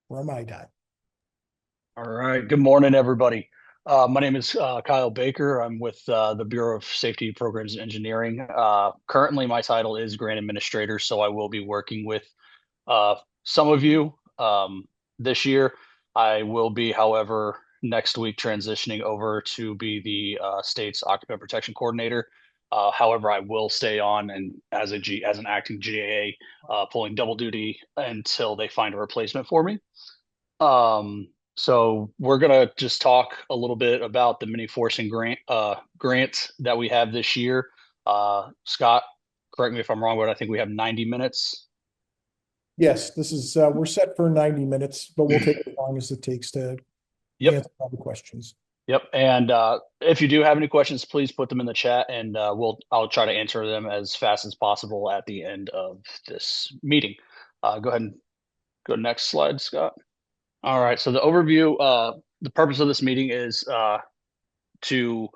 from IDOT. All right. Good morning, everybody. My name is Kyle Baker. I'm with the Bureau of Safety Programs and Engineering. Currently, my title is Grant Administrator, so I will be working with some of you this year. I will be, however, next week transitioning over to be the state's Occupant Protection Coordinator. However, I will stay on and as an acting GAA, pulling double duty until they find a replacement for me. So we're gonna just talk a little bit about the mini forcing grant that we have this year. Scott, correct me if I'm wrong, but I think we have 90 minutes. Yes, this is, we're set for 90 minutes, but we'll take as long as it takes to Yep, answer all the questions. yep. And if you do have any questions, please put them in the chat, and I'll try to answer them as fast as possible at the end of this meeting. Go ahead and go next slide, Scott. All right. So the overview, the purpose of this meeting is to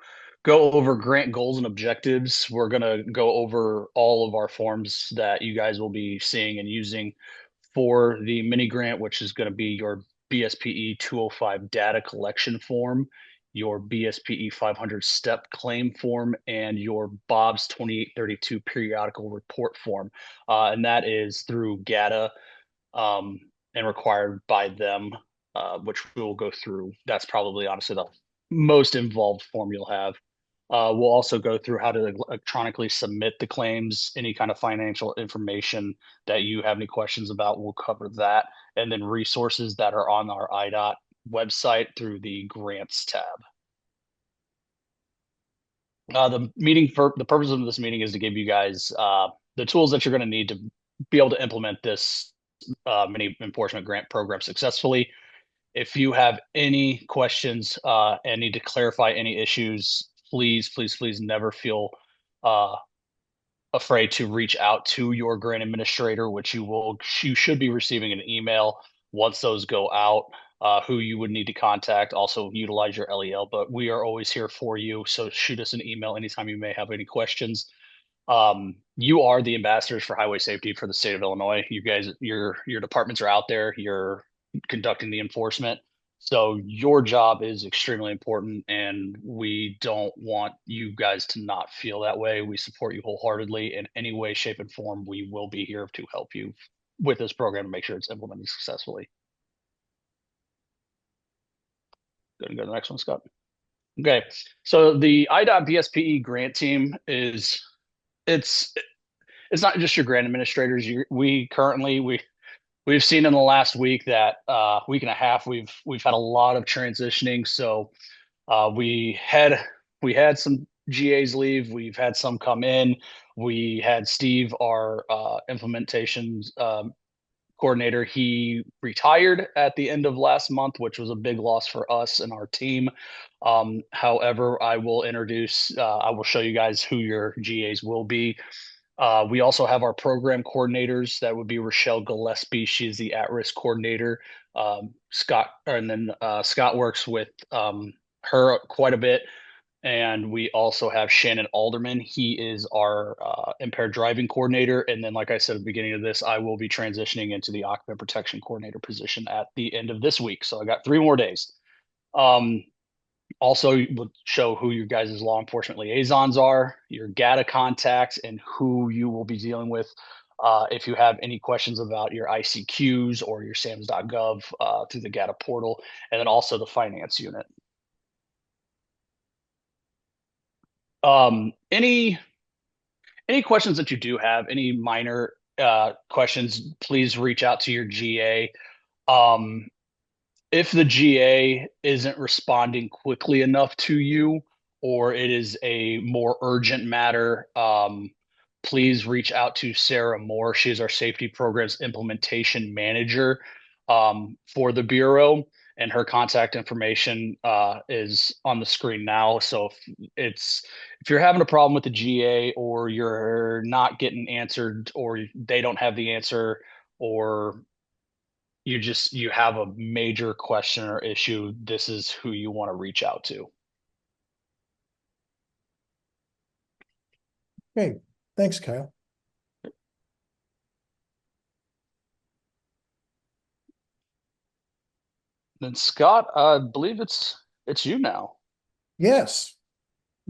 go over grant goals and objectives. We're going to go over all of our forms that you guys will be seeing and using for the mini grant, which is going to be your BSPE 205 data collection form, your BSPE 500 step claim form, and your Bob's 2832 periodical report form. And that is through GATA and required by them, which we will go through. That's probably honestly the most involved form you'll have. We'll also go through how to electronically submit the claims, any kind of financial information that you have any questions about, we'll cover that. And then resources that are on our IDOT website through the grants tab. The purpose of this meeting is to give you guys the tools that you're going to need to be able to implement this mini enforcement grant program successfully. If you have any questions and need to clarify any issues, please never feel uh, afraid to reach out to your grant administrator, which you should be receiving an email once those go out. Who you would need to contact. Also, utilize your LEL, but we are always here for you. So shoot us an email anytime you may have any questions. You are the ambassadors for highway safety for the state of Illinois. You guys, your departments are out there. You're conducting the enforcement. So your job is extremely important, and we don't want you guys to not feel that way. We support you wholeheartedly in any way, shape, and form. We will be here to help you with this program to make sure it's implemented successfully. Go to the next one, Scott. Okay, so the IDOT BSPE grant team is it's it's not just your grant administrators. We've seen in the last week that week and a half we've had a lot of transitioning. So uh, we had we had some GAs leave. We've had some come in. We had Steve, our implementation coordinator. He retired at the end of last month, which was a big loss for us and our team. However, I will show you guys who your GAs will be. We also have our program coordinators. That would be Rochelle Gillespie. She's the at-risk coordinator. Scott works with her quite a bit. And we also have Shannon Alderman. He is our impaired driving coordinator. And then, like I said at the beginning of this, I will be transitioning into the occupant protection coordinator position at the end of this week. So I got 3 more days. Um, Also, would show who your guys' law enforcement liaisons are, your GATA contacts, and who you will be dealing with. If you have any questions about your ICQs or your SAMS.gov through the GATA portal, and then also the finance unit. Um, any any questions that you do have, any minor questions, please reach out to your GA. Um, if the GA isn't responding quickly enough to you, or it is a more urgent matter, please reach out to Sarah Moore. She's our safety programs implementation manager for the Bureau, and her contact information is on the screen now. So if you're having a problem with the GA, or you're not getting answered, or they don't have the answer, or you have a major question or issue, this is who you want to reach out to. Okay, thanks, Kyle. Then Scott, I believe it's you now. Yes,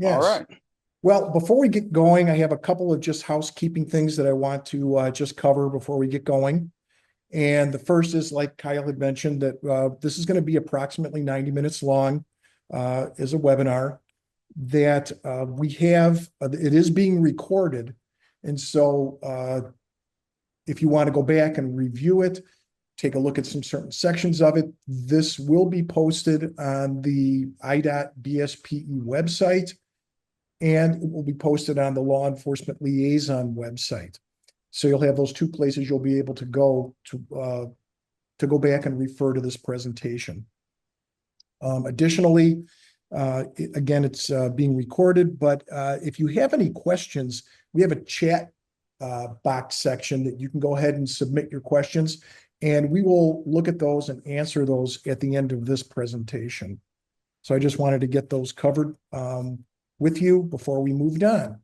All yes. right. Well, before we get going, I have a couple of just housekeeping things that I want to just cover before we get going. And the first is, like Kyle had mentioned, that this is going to be approximately 90 minutes long as a webinar that we have. It is being recorded. And so if you want to go back and review it, take a look at some certain sections of it, this will be posted on the IDOT BSPE website, and it will be posted on the Law Enforcement Liaison website. So you'll have those two places you'll be able to go go back and refer to this presentation. Additionally, again, it's being recorded, but if you have any questions, we have a chat box section that you can go ahead and submit your questions, and we will look at those and answer those at the end of this presentation. So I just wanted to get those covered with you before we moved on.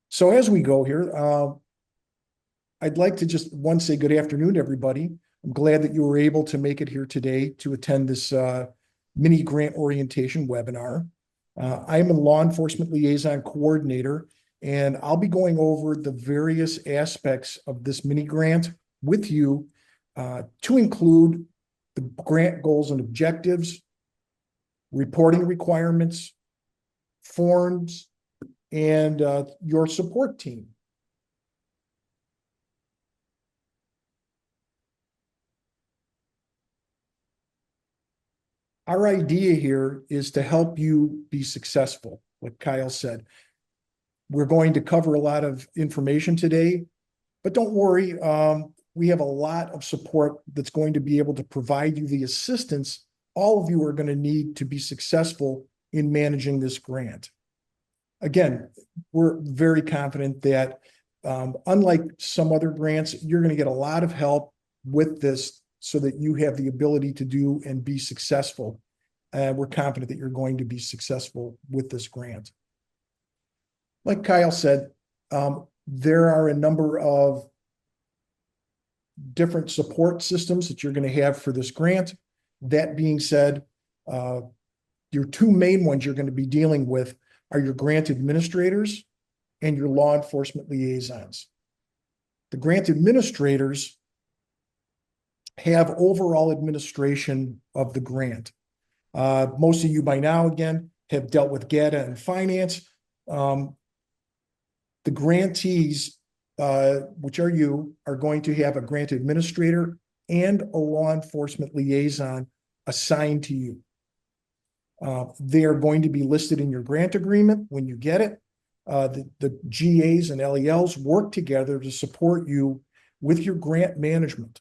So as we go here, I'd like to just once say good afternoon to everybody. I'm glad that you were able to make it here today to attend this mini grant orientation webinar. I am a law enforcement liaison coordinator, and I'll be going over the various aspects of this mini grant with you to include the grant goals and objectives, reporting requirements, forms, and your support team. Our idea here is to help you be successful, like Kyle said. We're going to cover a lot of information today, but don't worry. We have a lot of support that's going to be able to provide you the assistance all of you are going to need to be successful in managing this grant. Again, we're very confident that unlike some other grants, you're going to get a lot of help with this so that you have the ability to do and be successful. We're confident that you're going to be successful with this grant. Like Kyle said, there are a number of different support systems that you're going to have for this grant. That being said, your two main ones you're going to be dealing with are your grant administrators and your law enforcement liaisons. The grant administrators have overall administration of the grant. Most of you by now, again, have dealt with GATA and finance. The grantees, which are you, are going to have a grant administrator and a law enforcement liaison assigned to you. They are going to be listed in your grant agreement when you get it. The GAs and LELs work together to support you with your grant management.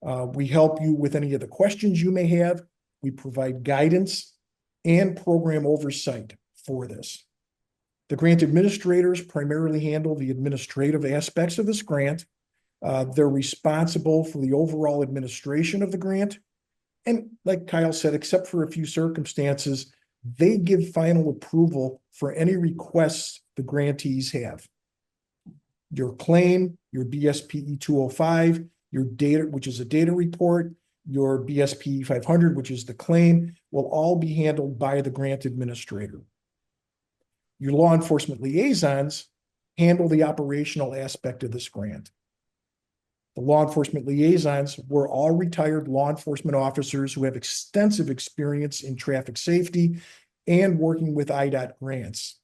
We help you with any of the questions you may have. We provide guidance and program oversight for this. The grant administrators primarily handle the administrative aspects of this grant. They're responsible for the overall administration of the grant. And like Kyle said, except for a few circumstances, they give final approval for any requests the grantees have. Your claim, your BSPE 205, your data, which is a data report, your BSPE 500, which is the claim, will all be handled by the grant administrator. Your law enforcement liaisons handle the operational aspect of this grant. The law enforcement liaisons were all retired law enforcement officers who have extensive experience in traffic safety and working with IDOT grants.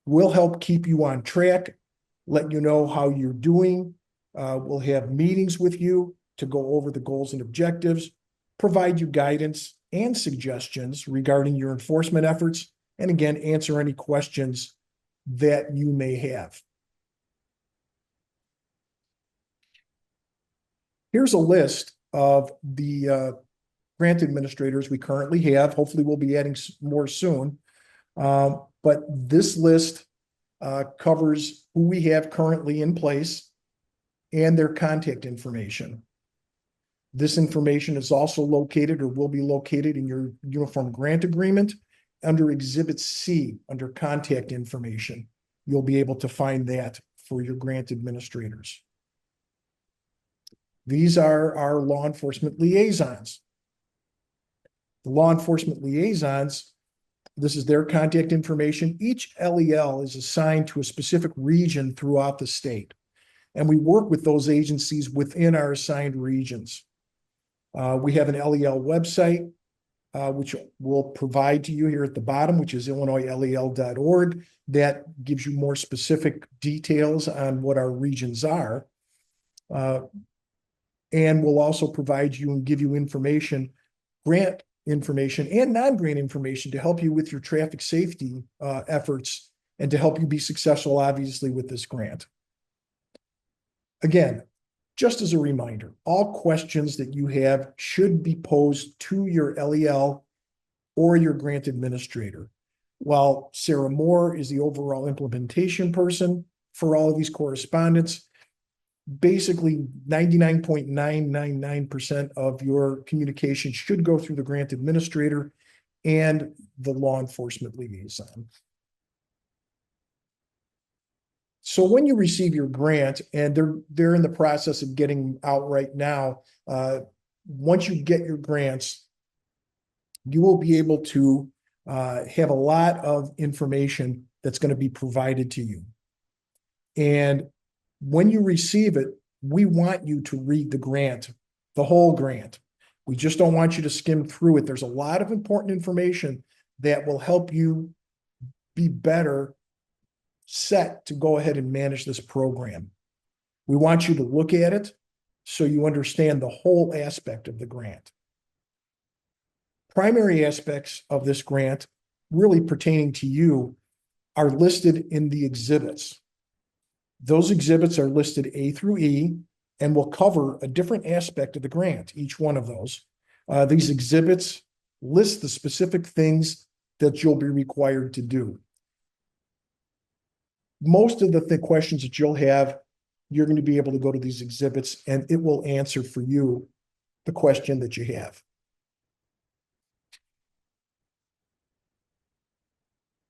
We'll help keep you on track, let you know how you're doing. We'll have meetings with you to go over the goals and objectives, provide you guidance and suggestions regarding your enforcement efforts, and again, answer any questions that you may have. Here's a list of the grant administrators we currently have. Hopefully we'll be adding more soon. But this list covers who we have currently in place and their contact information. This information is also located or will be located in your uniform grant agreement under Exhibit C, under contact information. You'll be able to find that for your grant administrators. These are our law enforcement liaisons. The law enforcement liaisons, this is their contact information. Each LEL is assigned to a specific region throughout the state. And we work with those agencies within our assigned regions. We have an LEL website, which we'll provide to you here at the bottom, which is illinoislel.org. That gives you more specific details on what our regions are. And we'll also provide you and give you information, grant information and non-grant information to help you with your traffic safety efforts and to help you be successful, obviously, with this grant. Again, just as a reminder, all questions that you have should be posed to your LEL or your grant administrator. While Sarah Moore is the overall implementation person for all of these correspondence, basically 99.999% of your communication should go through the grant administrator and the law enforcement liaison. So when you receive your grant, and they're in the process of getting out right now, once you get your grants, you will be able to have a lot of information that's going to be provided to you. And when you receive it, we want you to read the grant, the whole grant. We just don't want you to skim through it. There's a lot of important information that will help you be better set to go ahead and manage this program. We want you to look at it so you understand the whole aspect of the grant. Primary aspects of this grant really pertaining to you are listed in the exhibits. Those exhibits are listed A through E and will cover a different aspect of the grant, each one of those. These exhibits list the specific things that you'll be required to do. Most of the questions that you'll have, you're going to be able to go to these exhibits and it will answer for you the question that you have.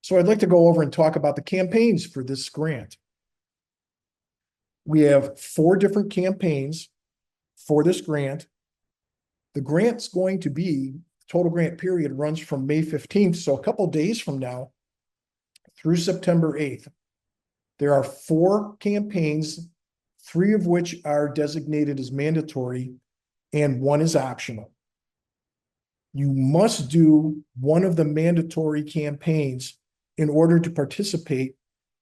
So I'd like to go over and talk about the campaigns for this grant. We have 4 different campaigns for this grant. The grant's going to be, total grant period runs from May 15th, so a couple days from now, through September 8th. There are 4 campaigns, 3 of which are designated as mandatory and 1 is optional. You must do one of the mandatory campaigns in order to participate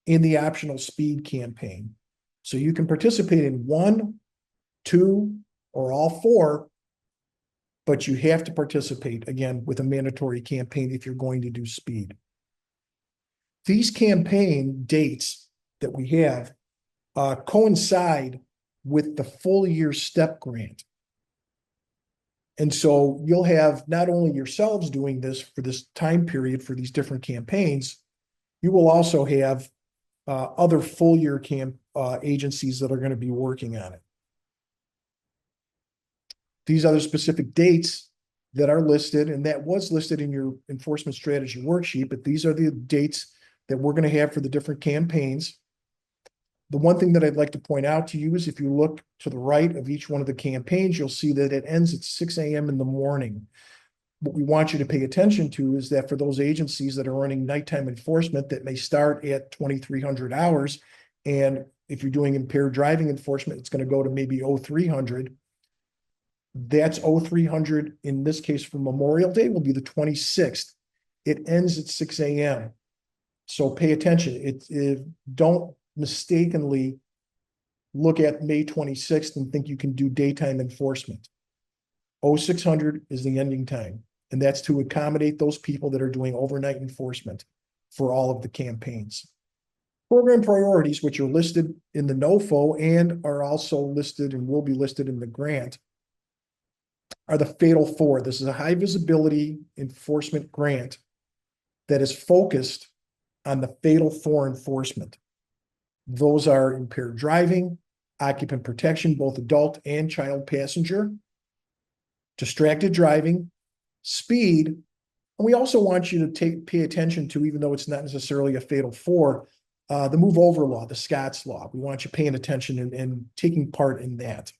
in the optional speed campaign. So you can participate in 1, 2, or all 4, but you have to participate again with a mandatory campaign if you're going to do speed. These campaign dates that we have coincide with the full year STEP grant. And so you'll have not only yourselves doing this for this time period for these different campaigns, you will also have other full year agencies that are going to be working on it. These are the specific dates that are listed, and that was listed in your enforcement strategy worksheet, but these are the dates that we're going to have for the different campaigns. The one thing that I'd like to point out to you is if you look to the right of each one of the campaigns, you'll see that it ends at 6 a.m. in the morning. What we want you to pay attention to is that for those agencies that are running nighttime enforcement that may start at 2,300 hours, and if you're doing impaired driving enforcement, it's going to go to maybe 0300. That's 0300 in this case for Memorial Day will be the 26th. It ends at 6 a.m. So pay attention. Don't mistakenly look at May 26th and think you can do daytime enforcement. 0600 is the ending time, and that's to accommodate those people that are doing overnight enforcement for all of the campaigns. Program priorities, which are listed in the NOFO and are also listed and will be listed in the grant, are the Fatal 4. This is a high visibility enforcement grant that is focused on the Fatal 4 enforcement. Those are impaired driving, occupant protection, both adult and child passenger, distracted driving, speed, and we also want you to pay attention to, even though it's not necessarily a Fatal 4, the move over law, the Scots law. We want you paying attention and taking part in that.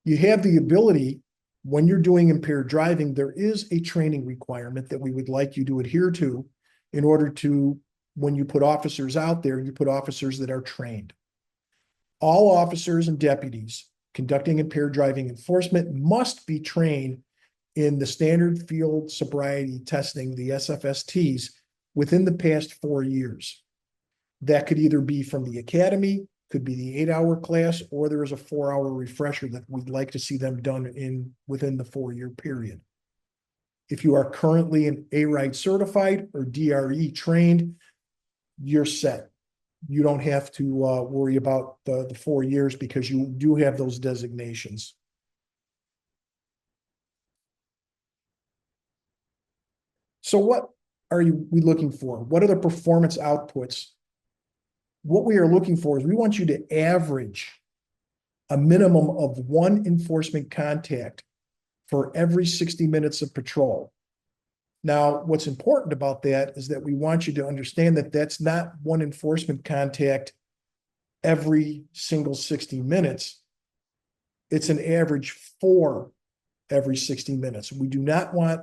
You have the ability, when you're doing impaired driving, there is a training requirement that we would like you to adhere to in order to, when you put officers out there, you put officers that are trained. All officers and deputies conducting impaired driving enforcement must be trained in the standard field sobriety testing, the SFSTs, within the past 4 years. That could either be from the academy, could be the 8-hour class, or there is a 4-hour refresher that we'd like to see them done within the 4-year period. If you are currently an A-Ride certified or DRE trained, you're set. You don't have to worry about the 4 years because you do have those designations. So what are we looking for? What are the performance outputs? What we are looking for is we want you to average a minimum of 1 enforcement contact for every 60 minutes of patrol. Now, what's important about that is that we want you to understand that that's not 1 enforcement contact every single 60 minutes. It's an average 4 every 60 minutes. We do not want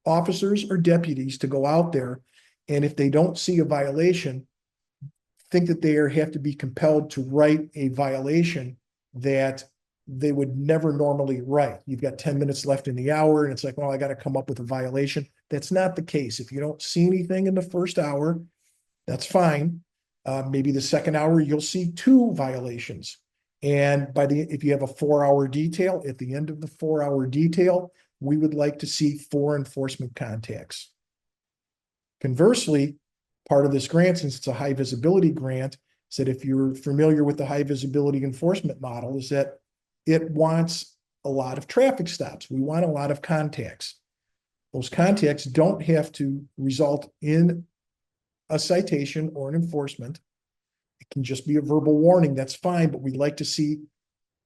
officers or deputies to go out there and if they don't see a violation, think that they have to be compelled to write a violation that they would never normally write. You've got 10 minutes left in the hour and it's like, well, I got to come up with a violation. That's not the case. If you don't see anything in the first hour, that's fine. Maybe the second hour, you'll see 2 violations. And if you have a 4-hour detail, at the end of the 4-hour detail, we would like to see 4 enforcement contacts. Conversely, part of this grant, since it's a high visibility grant, is that if you're familiar with the high visibility enforcement model, is that it wants a lot of traffic stops. We want a lot of contacts. Those contacts don't have to result in a citation or an enforcement. It can just be a verbal warning. That's fine, but we'd like to see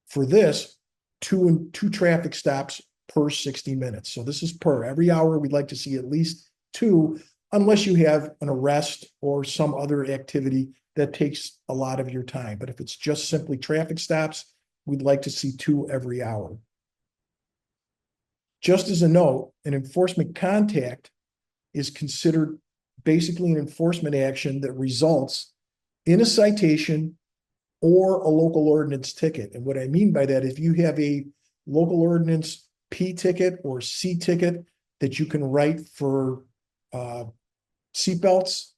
for this two traffic stops per 60 minutes. So this is per every hour. We'd like to see at least 2, unless you have an arrest or some other activity that takes a lot of your time. But if it's just simply traffic stops, we'd like to see 2 every hour. Just as a note, an enforcement contact is considered basically an enforcement action that results in a citation or a local ordinance ticket. And what I mean by that, if you have a local ordinance P ticket or C ticket that you can write for seatbelts,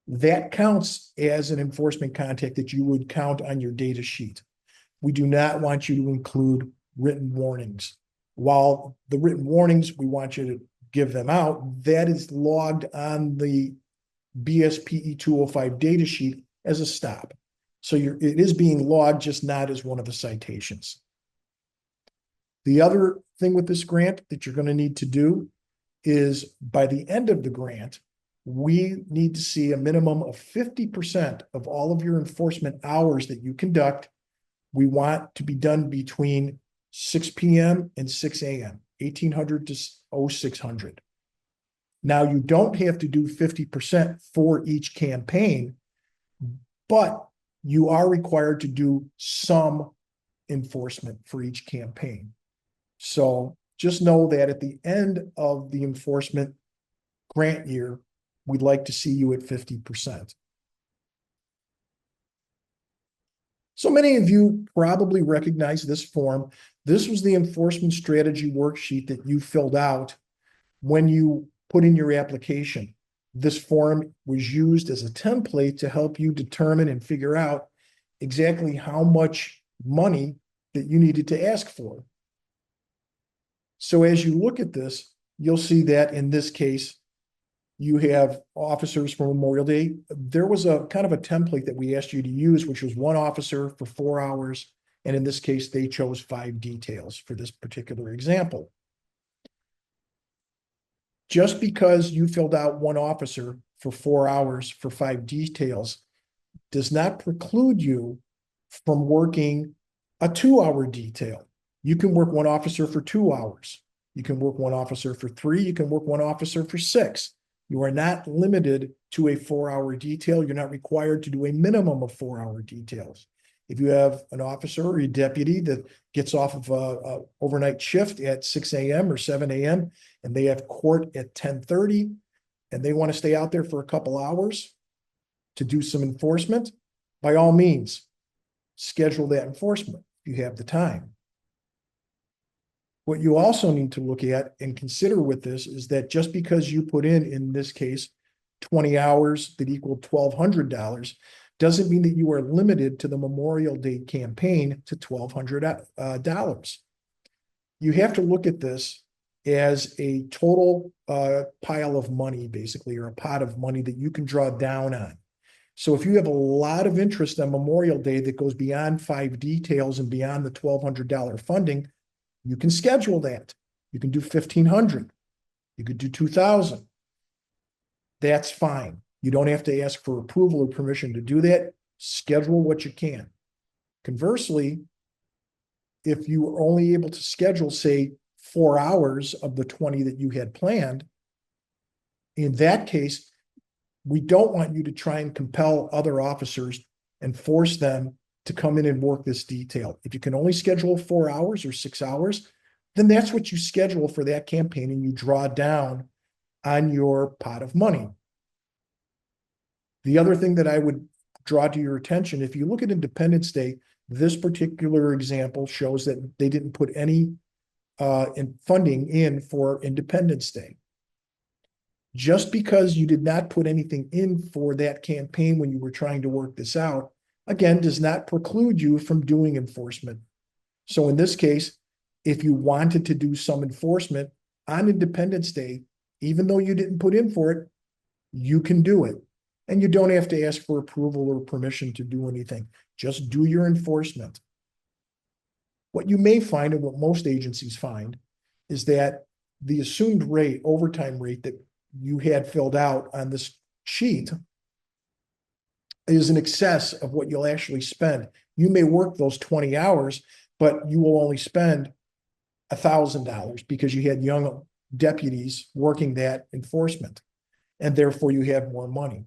that counts as an enforcement contact that you would count on your data sheet. We do not want you to include written warnings. While the written warnings, we want you to give them out, that is logged on the BSPE 205 data sheet as a stop. So it is being logged, just not as one of the citations. The other thing with this grant that you're going to need to do is by the end of the grant, we need to see a minimum of 50% of all of your enforcement hours that you conduct. We want to be done between 6 p.m. and 6 a.m., 1800 to 0600. Now, you don't have to do 50% for each campaign, but you are required to do some enforcement for each campaign. So just know that at the end of the enforcement grant year, we'd like to see you at 50%. So many of you probably recognize this form. This was the enforcement strategy worksheet that you filled out when you put in your application. This form was used as a template to help you determine and figure out exactly how much money that you needed to ask for. So as you look at this, you'll see that in this case, you have officers for Memorial Day. There was a kind of a template that we asked you to use, which was 1 officer for 4 hours. And in this case, they chose 5 details for this particular example. Just because you filled out 1 officer for 4 hours for 5 details does not preclude you from working a 2-hour detail. You can work 1 officer for 2 hours. You can work 1 officer for 3. You can work 1 officer for 6. You are not limited to a 4-hour detail. You're not required to do a minimum of 4-hour details. If you have an officer or a deputy that gets off of a overnight shift at 6 a.m. or 7 a.m. and they have court at 10:30 and they want to stay out there for a couple hours to do some enforcement, by all means, schedule that enforcement if you have the time. What you also need to look at and consider with this is that just because you put in this case, 20 hours that equal $1,200, doesn't mean that you are limited to the Memorial Day campaign to $1,200. You have to look at this as a total pile of money, basically, or a pot of money that you can draw down on. So if you have a lot of interest on Memorial Day that goes beyond 5 details and beyond the $1,200 funding, you can schedule that. You can do 1,500. You could do 2,000. That's fine. You don't have to ask for approval or permission to do that. Schedule what you can. Conversely, if you were only able to schedule, say, 4 hours of the 20 that you had planned, in that case, we don't want you to try and compel other officers and force them to come in and work this detail. If you can only schedule 4 hours or 6 hours, then that's what you schedule for that campaign and you draw down on your pot of money. The other thing that I would draw to your attention, if you look at Independence Day, this particular example shows that they didn't put any funding in for Independence Day. Just because you did not put anything in for that campaign when you were trying to work this out, again, does not preclude you from doing enforcement. So in this case, if you wanted to do some enforcement on Independence Day, even though you didn't put in for it, you can do it. And you don't have to ask for approval or permission to do anything. Just do your enforcement. What you may find, and what most agencies find, is that the assumed rate, overtime rate that you had filled out on this sheet is in excess of what you'll actually spend. You may work those 20 hours, but you will only spend $1,000 because you had young deputies working that enforcement, and therefore you have more money.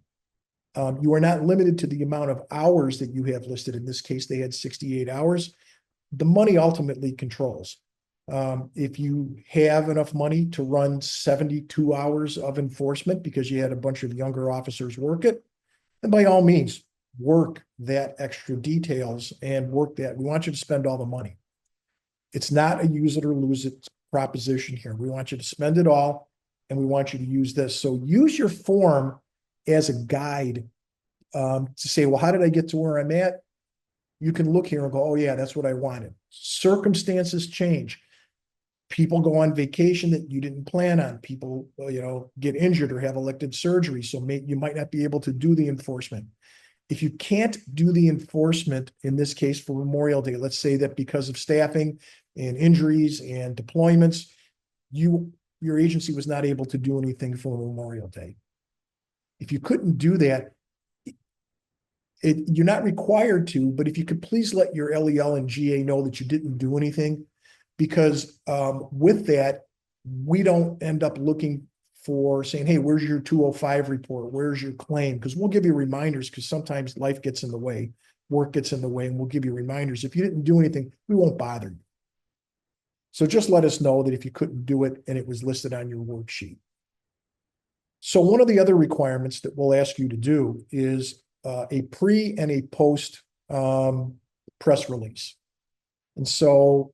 You are not limited to the amount of hours that you have listed. In this case, they had 68 hours. The money ultimately controls. If you have enough money to run 72 hours of enforcement because you had a bunch of younger officers work it, then by all means, work that extra details and work that. We want you to spend all the money. It's not a use it or lose it proposition here. We want you to spend it all, and we want you to use this. So use your form as a guide to say, well, how did I get to where I'm at? You can look here and go, oh yeah, that's what I wanted. Circumstances change. People go on vacation that you didn't plan on. People, get injured or have elective surgery. So you might not be able to do the enforcement. If you can't do the enforcement, in this case for Memorial Day, let's say that because of staffing and injuries and deployments, your agency was not able to do anything for Memorial Day. If you couldn't do that, you're not required to, but if you could please let your LEL and GA know that you didn't do anything, because with that, we don't end up looking for saying, hey, where's your 205 report? Where's your claim? Because we'll give you reminders, because sometimes life gets in the way, work gets in the way, and we'll give you reminders. If you didn't do anything, we won't bother you. So just let us know that if you couldn't do it and it was listed on your worksheet. So one of the other requirements that we'll ask you to do is a pre and a post press release. And so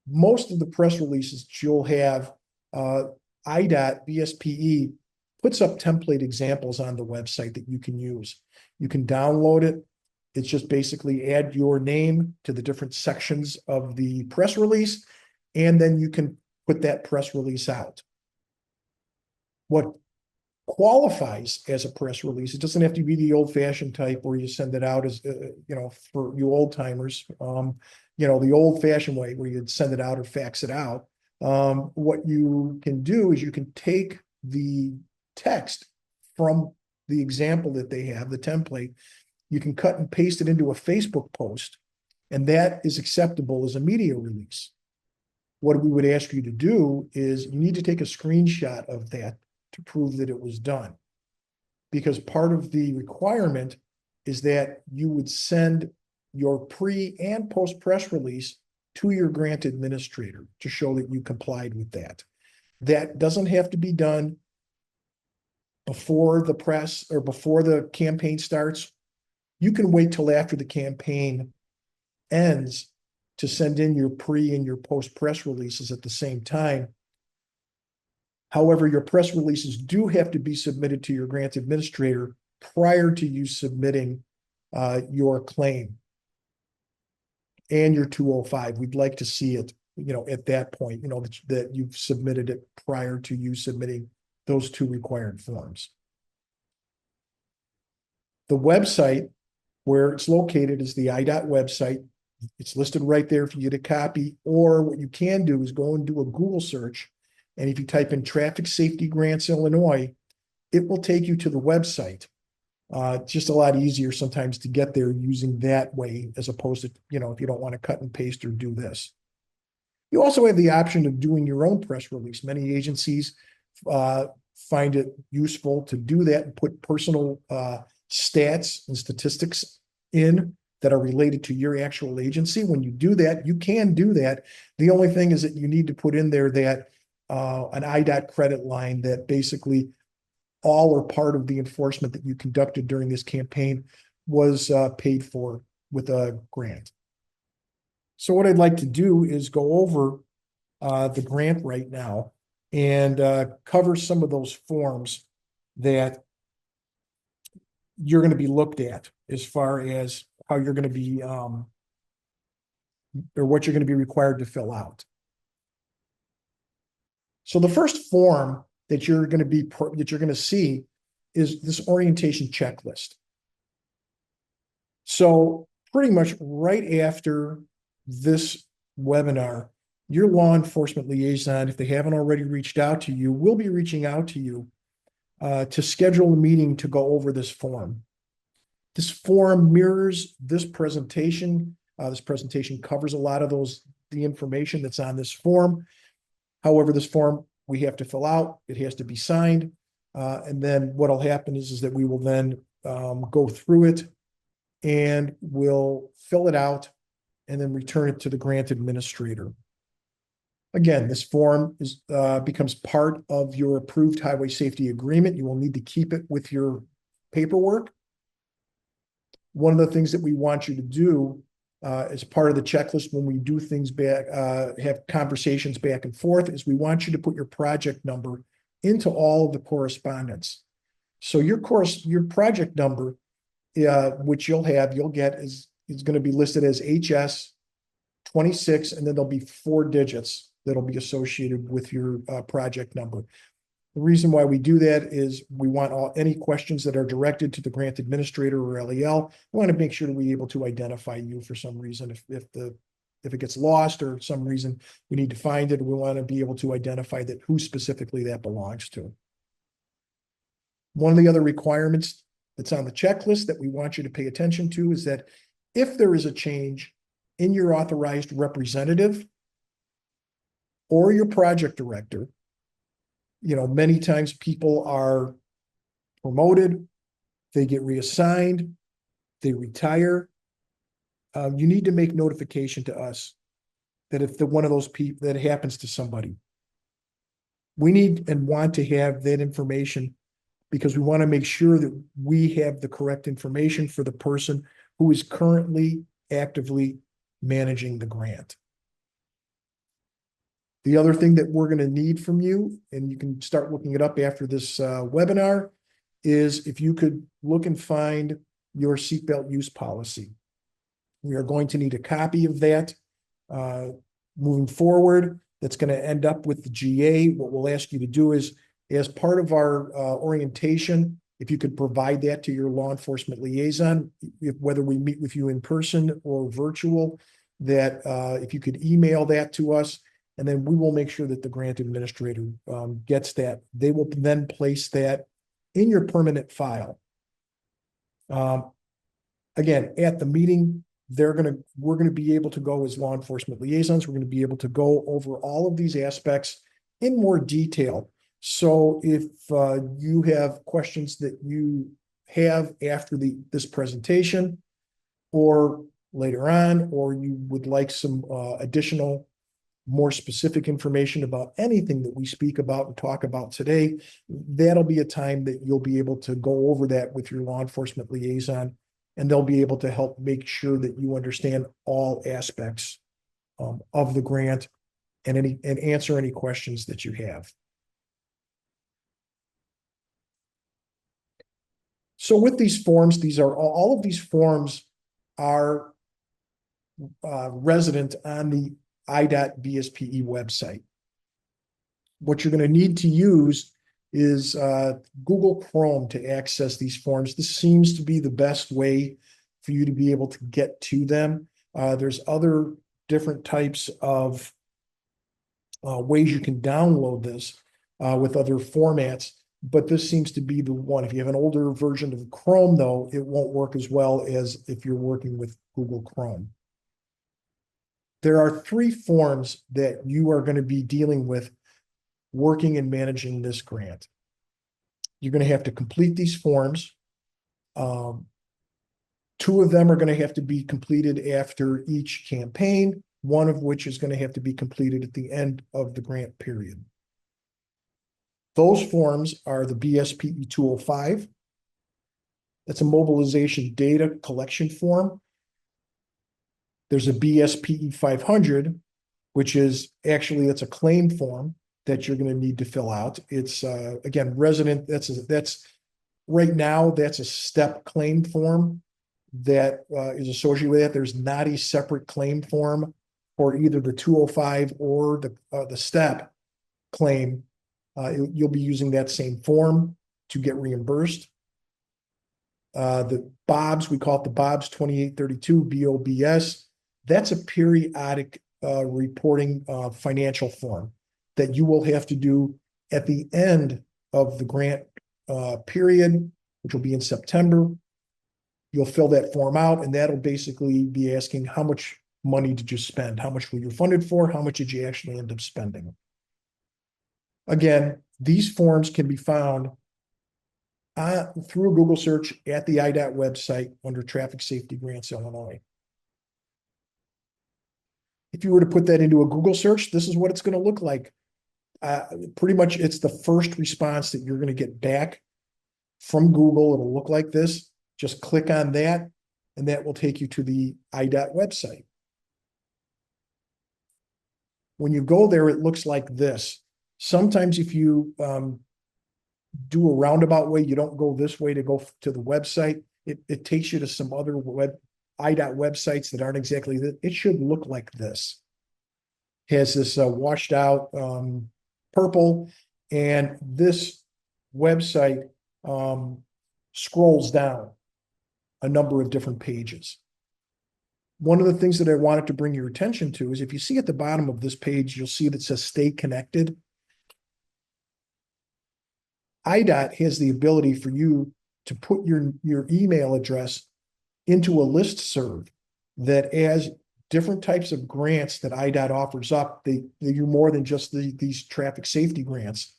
most of the press releases that you'll have, IDOT, VSPE puts up template examples on the website that you can use. You can download it. It's just basically add your name to the different sections of the press release, and then you can put that press release out. What qualifies as a press release, it doesn't have to be the old-fashioned type where you send it out as, for you old timers, the old-fashioned way where you'd send it out or fax it out. What you can do is you can take the text from the example that they have, the template, you can cut and paste it into a Facebook post, and that is acceptable as a media release. What we would ask you to do is you need to take a screenshot of that to prove that it was done, because part of the requirement is that you would send your pre and post press release to your grant administrator to show that you complied with that. That doesn't have to be done before the press or before the campaign starts. You can wait till after the campaign ends to send in your pre and your post press releases at the same time. However, your press releases do have to be submitted to your grant administrator prior to you submitting your claim and your 205. We'd like to see it, at that point, that you've submitted it prior to you submitting those two required forms. The website where it's located is the IDOT website. It's listed right there for you to copy, or what you can do is go and do a Google search. And if you type in Traffic Safety Grants Illinois, it will take you to the website. It's just a lot easier sometimes to get there using that way, as opposed to, if you don't want to cut and paste or do this. You also have the option of doing your own press release. Many agencies find it useful to do that and put personal stats and statistics in that are related to your actual agency. When you do that, you can do that. The only thing is that you need to put in there that an IDOT credit line that basically all or part of the enforcement that you conducted during this campaign was paid for with a grant. So what I'd like to do is go over the grant right now and cover some of those forms that you're going to be looked at as far as how you're going to be or what you're going to be required to fill out. So the first form that you're going to see is this orientation checklist. So pretty much right after this webinar, your law enforcement liaison, if they haven't already reached out to you, will be reaching out to you to schedule a meeting to go over this form. This form mirrors this presentation. This presentation covers a lot of the information that's on this form. However, this form we have to fill out. It has to be signed. And then what'll happen is that we will then go through it and we'll fill it out and then return it to the grant administrator. Again, this form becomes part of your approved highway safety agreement. You will need to keep it with your paperwork. One of the things that we want you to do as part of the checklist when we do things back, have conversations back and forth, is we want you to put your project number into all of the correspondence. So your project number, which you'll get is going to be listed as HS 26, and then there'll be 4 digits that'll be associated with your project number. The reason why we do that is we want any questions that are directed to the grant administrator or LEL. We want to make sure that we're able to identify you for some reason. If it gets lost or some reason we need to find it, we want to be able to identify that who specifically that belongs to. One of the other requirements that's on the checklist that we want you to pay attention to is that if there is a change in your authorized representative or your project director, many times people are promoted, they get reassigned, they retire. You need to make notification to us that if one of those people that happens to somebody, we need and want to have that information, because we want to make sure that we have the correct information for the person who is currently actively managing the grant. The other thing that we're going to need from you, and you can start looking it up after this webinar, is if you could look and find your seatbelt use policy. We are going to need a copy of that moving forward. That's going to end up with the GA. What we'll ask you to do is, as part of our orientation, if you could provide that to your law enforcement liaison, whether we meet with you in person or virtual, that if you could email that to us, and then we will make sure that the grant administrator gets that. They will then place that in your permanent file. Again, at the meeting, we're going to be able to go as law enforcement liaisons. We're going to be able to go over all of these aspects in more detail. So if you have questions that you have after this presentation, or later on, or you would like some additional, more specific information about anything that we speak about and talk about today, that'll be a time that you'll be able to go over that with your law enforcement liaison, and they'll be able to help make sure that you understand all aspects of the grant and answer any questions that you have. So with these forms, these are all of these forms are resident on the IDOT VSPE website. What you're going to need to use is Google Chrome to access these forms. This seems to be the best way for you to be able to get to them. There's other different types of ways you can download this with other formats, but this seems to be the one. If you have an older version of Chrome, though, it won't work as well as if you're working with Google Chrome. There are 3 forms that you are going to be dealing with working and managing this grant. You're going to have to complete these forms. 2 of them are going to have to be completed after each campaign, one of which is going to have to be completed at the end of the grant period. Those forms are the BSPE 205. That's a mobilization data collection form. There's a BSPE 500, which is actually, that's a claim form that you're going to need to fill out. It's again, resident, that's right now, that's a step claim form that is associated with that. There's not a separate claim form for either the 205 or the step claim. You'll be using that same form to get reimbursed. The BOBS, we call it the BOBS 2832, BOBS. That's a periodic reporting financial form that you will have to do at the end of the grant period, which will be in September. You'll fill that form out, and that'll basically be asking how much money did you spend? How much were you funded for? How much did you actually end up spending? Again, these forms can be found through a Google search at the IDOT website under Traffic Safety Grants, Illinois. If you were to put that into a Google search, this is what it's going to look like. Pretty much it's the first response that you're going to get back from Google. It'll look like this. Just click on that, and that will take you to the IDOT website. When you go there, it looks like this. Sometimes if you do a roundabout way, you don't go this way to go to the website, it takes you to some other IDOT websites that aren't exactly that. It should look like this. It has this washed out purple, and this website scrolls down a number of different pages. One of the things that I wanted to bring your attention to is if you see at the bottom of this page, you'll see that says stay connected. IDOT has the ability for you to put your email address into a listserv that as different types of grants that IDOT offers up, they do more than just these traffic safety grants.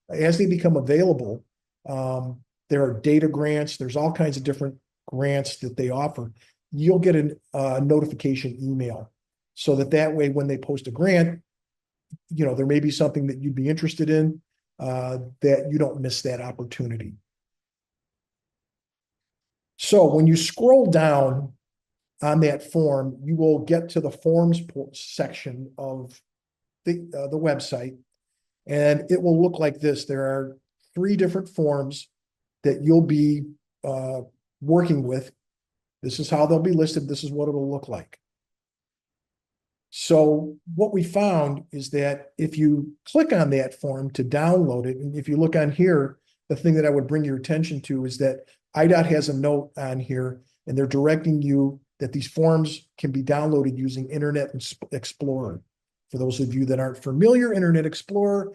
As they become available, there are data grants, there's all kinds of different grants that they offer. You'll get a notification email so that way when they post a grant, there may be something that you'd be interested in, that you don't miss that opportunity. So when you scroll down on that form, you will get to the forms section of the website, and it will look like this. There are 3 different forms that you'll be working with. This is how they'll be listed. This is what it'll look like. So what we found is that if you click on that form to download it, and if you look on here, the thing that I would bring your attention to is that IDOT has a note on here, and they're directing you that these forms can be downloaded using Internet Explorer. For those of you that aren't familiar, Internet Explorer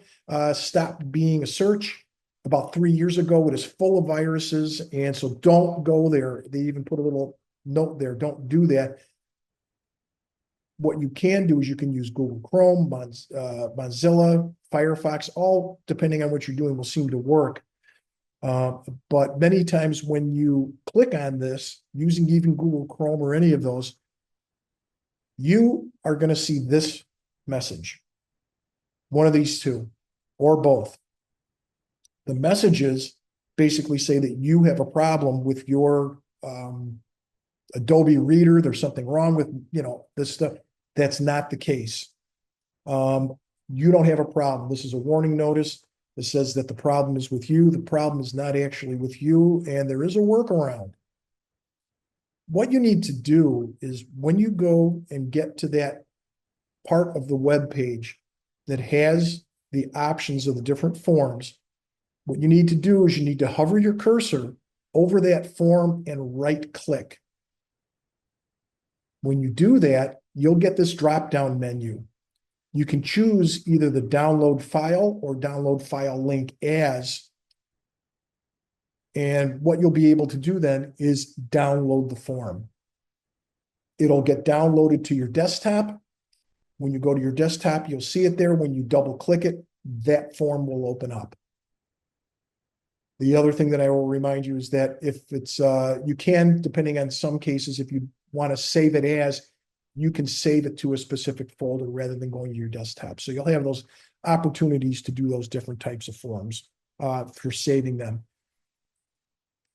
stopped being a search about 3 years ago. It is full of viruses, and so don't go there. They even put a little note there, don't do that. What you can do is you can use Google Chrome, Mozilla, Firefox, all depending on what you're doing will seem to work. But many times when you click on this, using even Google Chrome or any of those, you are going to see this message. One of these two, or both. The messages basically say that you have a problem with your Adobe Reader. There's something wrong with, this stuff. That's not the case. You don't have a problem. This is a warning notice that says that the problem is with you. The problem is not actually with you, and there is a workaround. What you need to do is when you go and get to that part of the web page that has the options of the different forms, what you need to do is you need to hover your cursor over that form and right click. When you do that, you'll get this drop-down menu. You can choose either the download file or download file link as. And what you'll be able to do then is download the form. It'll get downloaded to your desktop. When you go to your desktop, you'll see it there. When you double click it, that form will open up. The other thing that I will remind you is that if it's, you can, depending on some cases, if you want to save it as, you can save it to a specific folder rather than going to your desktop. So you'll have those opportunities to do those different types of forms for saving them.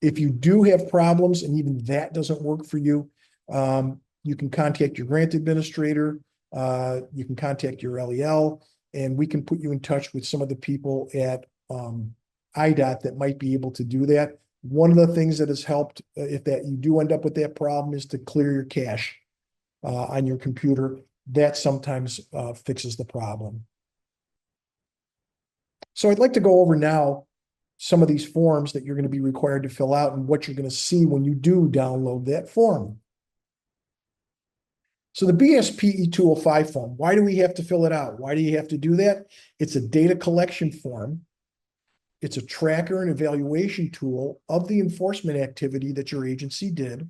If you do have problems and even that doesn't work for you, you can contact your grant administrator, you can contact your LEL, and we can put you in touch with some of the people at IDOT that might be able to do that. One of the things that has helped, if that you do end up with that problem, is to clear your cache on your computer. That sometimes fixes the problem. So I'd like to go over now some of these forms that you're going to be required to fill out and what you're going to see when you do download that form. So the BSPE 205 form, why do we have to fill it out? Why do you have to do that? It's a data collection form. It's a tracker and evaluation tool of the enforcement activity that your agency did.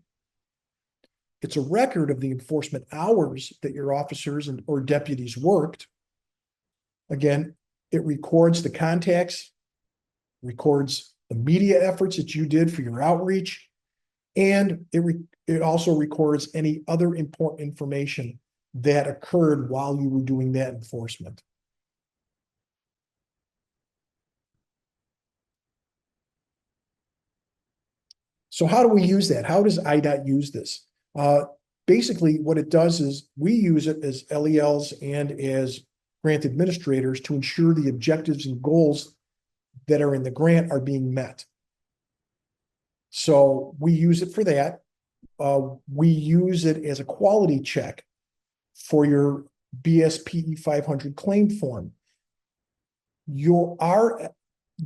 It's a record of the enforcement hours that your officers or deputies worked. Again, it records the contacts, records the media efforts that you did for your outreach, and it also records any other important information that occurred while you were doing that enforcement. So how do we use that? How does IDOT use this? Basically, what it does is we use it as LELs and as grant administrators to ensure the objectives and goals that are in the grant are being met. So we use it for that. We use it as a quality check for your BSPE 500 claim form. Our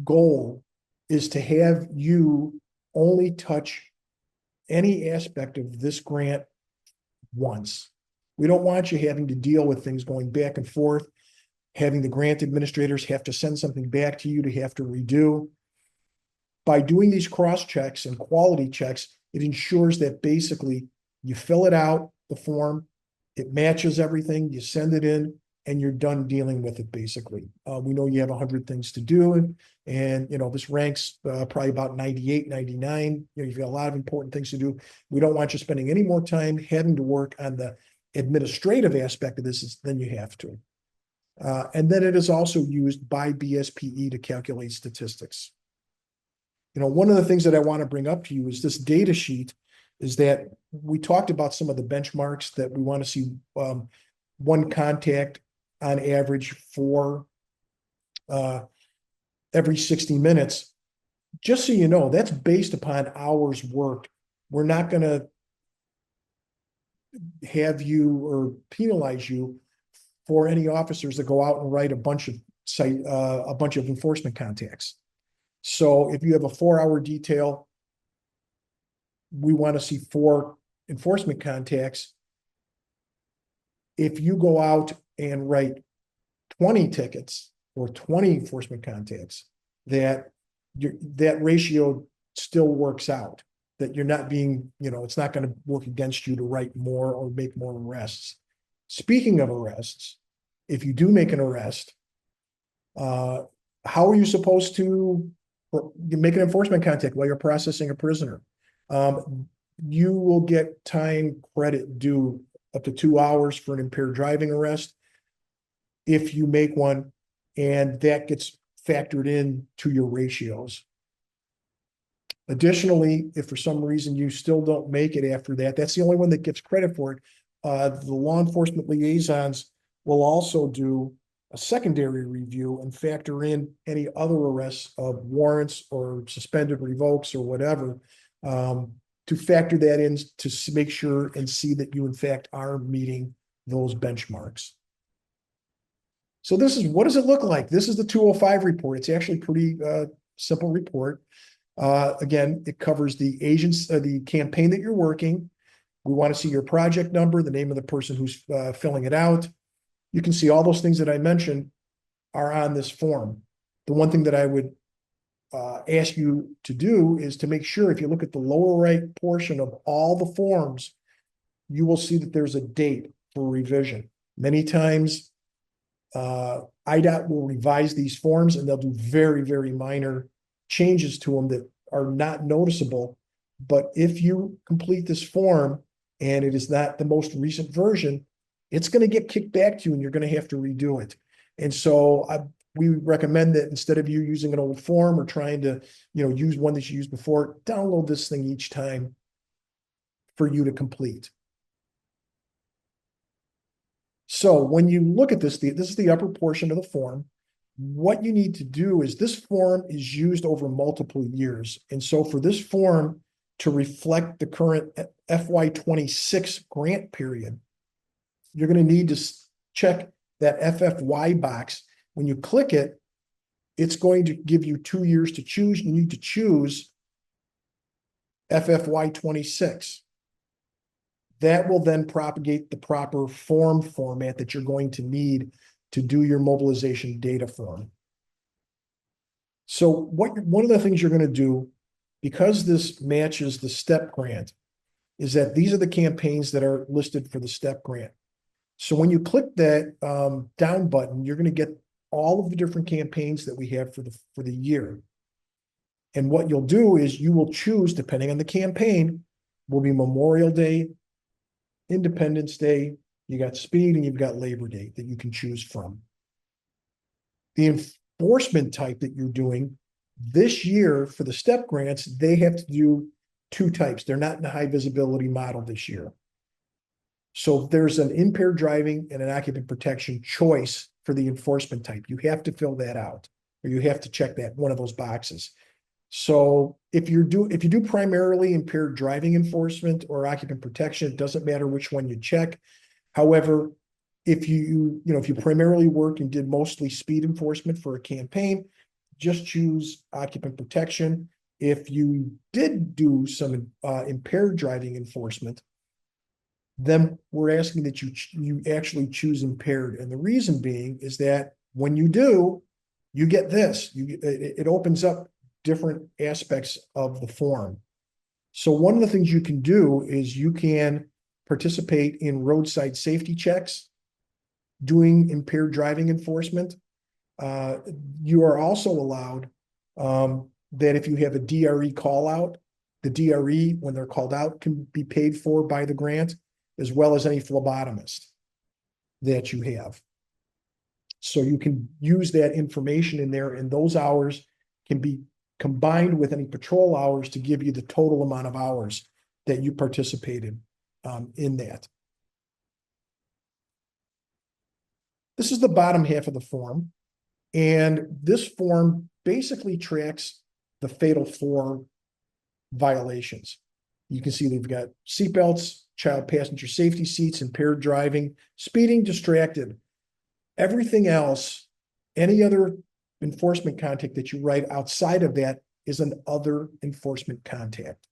goal is to have you only touch any aspect of this grant once. We don't want you having to deal with things going back and forth, having the grant administrators have to send something back to you to have to redo. By doing these cross checks and quality checks, it ensures that basically you fill it out, the form, it matches everything, you send it in, and you're done dealing with it basically. We know you have 100 things to do, and this ranks probably about 98, 99. You've got a lot of important things to do. We don't want you spending any more time having to work on the administrative aspect of this than you have to. And then it is also used by BSPE to calculate statistics. One of the things that I want to bring up to you is this data sheet is that we talked about some of the benchmarks that we want to see one contact on average for every 60 minutes. Just so you know, that's based upon hours worked. We're not going to have you or penalize you for any officers that go out and write a bunch of enforcement contacts. So if you have a 4-hour detail, we want to see 4 enforcement contacts. If you go out and write 20 tickets or 20 enforcement contacts, that ratio still works out, that you're not being, it's not going to work against you to write more or make more arrests. Speaking of arrests, if you do make an arrest, how are you supposed to make an enforcement contact while you're processing a prisoner? You will get time credit due up to 2 hours for an impaired driving arrest if you make one, and that gets factored in to your ratios. Additionally, if for some reason you still don't make it after that, that's the only one that gets credit for it. The law enforcement liaisons will also do a secondary review and factor in any other arrests of warrants or suspended revokes or whatever, to factor that in to make sure and see that you in fact are meeting those benchmarks. So this is, what does it look like? This is the 205 report. It's actually pretty simple report. Again, it covers the the campaign that you're working. We want to see your project number, the name of the person who's filling it out. You can see all those things that I mentioned are on this form. The one thing that I would ask you to do is to make sure, if you look at the lower right portion of all the forms, you will see that there's a date for revision. Many times, IDOT will revise these forms and they'll do very, very minor changes to them that are not noticeable. But if you complete this form and it is not the most recent version, it's going to get kicked back to you and you're going to have to redo it. And so we recommend that instead of you using an old form or trying to, use one that you used before, download this thing each time for you to complete. So when you look at this, this is the upper portion of the form. What you need to do is, this form is used over multiple years. And so for this form to reflect the current FY26 grant period, you're going to need to check that FFY box. When you click it, it's going to give you 2 years to choose. You need to choose FFY26. That will then propagate the proper form format that you're going to need to do your mobilization data form. So one of the things you're going to do, because this matches the STEP grant, is that these are the campaigns that are listed for the STEP grant. So when you click that down button, you're going to get all of the different campaigns that we have for the year. And what you'll do is you will choose, depending on the campaign, will be Memorial Day, Independence Day, you got speed, and you've got Labor Day that you can choose from. The enforcement type that you're doing this year for the STEP grants, they have to do 2 types. They're not in the high visibility model this year. So there's an impaired driving and an occupant protection choice for the enforcement type. You have to fill that out, or you have to check that one of those boxes. So if you do primarily impaired driving enforcement or occupant protection, it doesn't matter which one you check. However, if you primarily work and did mostly speed enforcement for a campaign, just choose occupant protection. If you did do some impaired driving enforcement, then we're asking that you actually choose impaired. And the reason being is that when you do, you get this. It opens up different aspects of the form. So one of the things you can do is you can participate in roadside safety checks, doing impaired driving enforcement. You are also allowed that if you have a DRE call out, the DRE, when they're called out, can be paid for by the grant, as well as any phlebotomist that you have. So you can use that information in there, and those hours can be combined with any patrol hours to give you the total amount of hours that you participated in that. This is the bottom half of the form. And this form basically tracks the Fatal 4 violations. You can see they've got seatbelts, child passenger safety seats, impaired driving, speeding, distracted. Everything else, any other enforcement contact that you write outside of that is an other enforcement contact.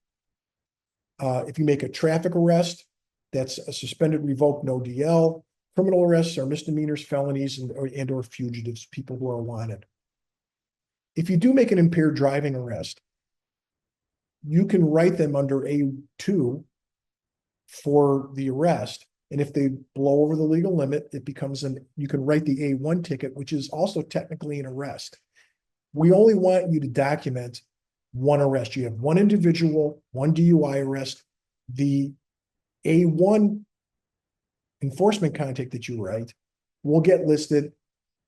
If you make a traffic arrest, that's a suspended, revoked, no DL. Criminal arrests are misdemeanors, felonies, and or fugitives, people who are wanted. If you do make an impaired driving arrest, you can write them under A2 for the arrest. And if they blow over the legal limit, it becomes you can write the A1 ticket, which is also technically an arrest. We only want you to document one arrest. You have one individual, one DUI arrest. The A1 enforcement contact that you write will get listed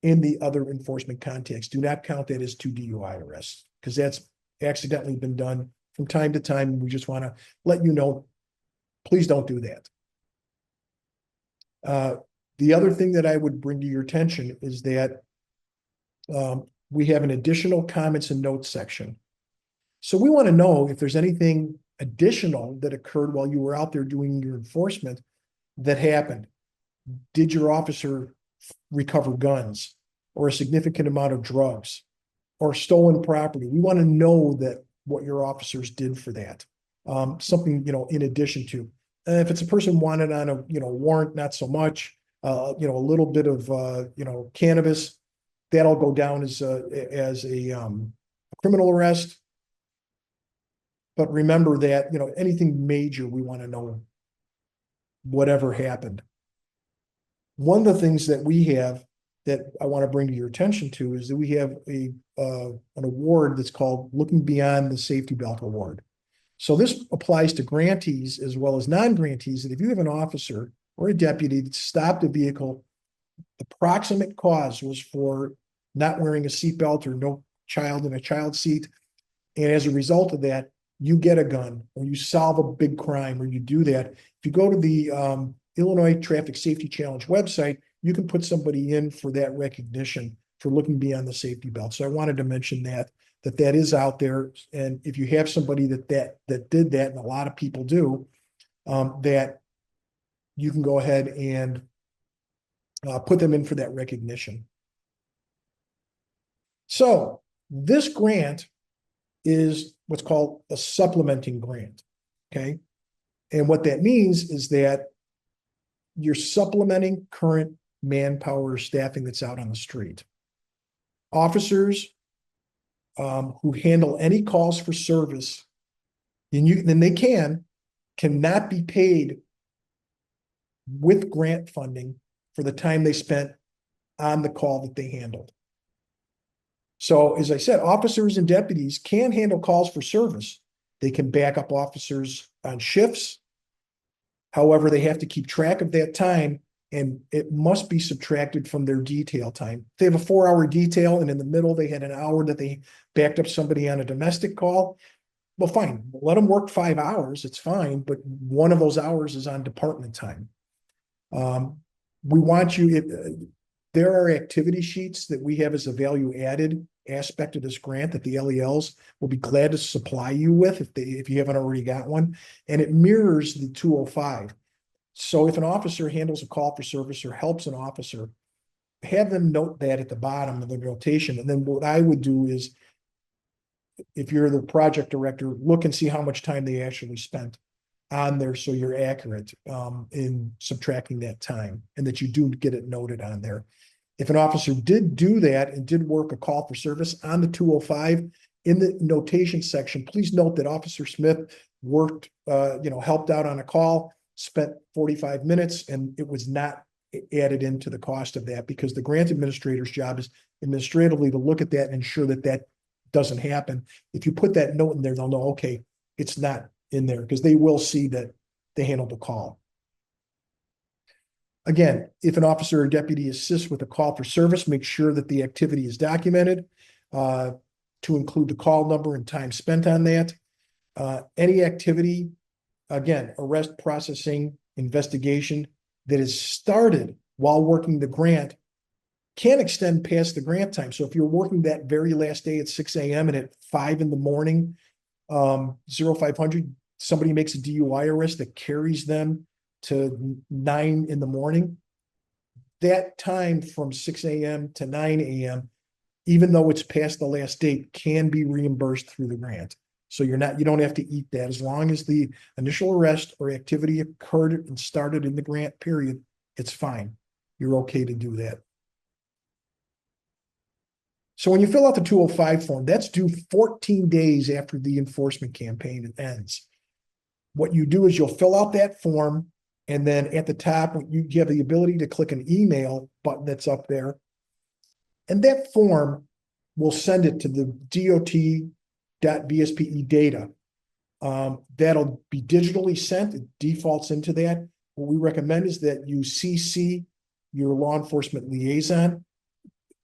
in the other enforcement contacts. Do not count that as 2 DUI arrests, because that's accidentally been done from time to time. We just want to let you know, please don't do that. The other thing that I would bring to your attention is that we have an additional comments and notes section. So we want to know if there's anything additional that occurred while you were out there doing your enforcement that happened. Did your officer recover guns or a significant amount of drugs or stolen property? We want to know that what your officers did for that. Something, in addition to, if it's a person wanted on a, warrant, not so much, a little bit of, cannabis, that'll go down as a criminal arrest. But remember that, anything major, we want to know whatever happened. One of the things that we have that I want to bring to your attention to is that we have an award that's called Looking Beyond the Safety Belt Award. So this applies to grantees as well as non-grantees. And if you have an officer or a deputy that stopped a vehicle, the proximate cause was for not wearing a seatbelt or no child in a child seat. And as a result of that, you get a gun or you solve a big crime or you do that. If you go to the Illinois Traffic Safety Challenge website, you can put somebody in for that recognition for looking beyond the safety belt. So I wanted to mention that is out there. And if you have somebody that did that, and a lot of people do, that you can go ahead and put them in for that recognition. So this grant is what's called a supplementing grant, okay? And what that means is that you're supplementing current manpower staffing that's out on the street. Officers who handle any calls for service, then they cannot be paid with grant funding for the time they spent on the call that they handled. So as I said, officers and deputies can handle calls for service. They can back up officers on shifts. However, they have to keep track of that time, and it must be subtracted from their detail time. If they have a 4-hour detail and in the middle they had an hour that they backed up somebody on a domestic call, well, fine, let them work 5 hours, it's fine, but one of those hours is on department time. We want you, there are activity sheets that we have as a value added aspect of this grant that the LELs will be glad to supply you with if you haven't already got one. And it mirrors the 205. So if an officer handles a call for service or helps an officer, have them note that at the bottom of the notation. And then what I would do is, if you're the project director, look and see how much time they actually spent on there so you're accurate in subtracting that time and that you do get it noted on there. If an officer did do that and did work a call for service on the 205, in the notation section, please note that Officer Smith worked, helped out on a call, spent 45 minutes, and it was not added into the cost of that, because the grant administrator's job is administratively to look at that and ensure that that doesn't happen. If you put that note in there, they'll know, okay, it's not in there, because they will see that they handled the call. Again, if an officer or deputy assists with a call for service, make sure that the activity is documented to include the call number and time spent on that. Any activity, again, arrest, processing, investigation that is started while working the grant can extend past the grant time. So if you're working that very last day at 6 a.m. and at 5 in the morning, 0500, somebody makes a DUI arrest that carries them to 9 in the morning, that time from 6 a.m. to 9 a.m., even though it's past the last date, can be reimbursed through the grant. So you don't have to eat that. As long as the initial arrest or activity occurred and started in the grant period, it's fine. You're okay to do that. So when you fill out the 205 form, that's due 14 days after the enforcement campaign ends. What you do is you'll fill out that form, and then at the top, you have the ability to click an email button that's up there. And that form will send it to the DOT.BSPE data. That'll be digitally sent. It defaults into that. what we recommend is that you CC your law enforcement liaison.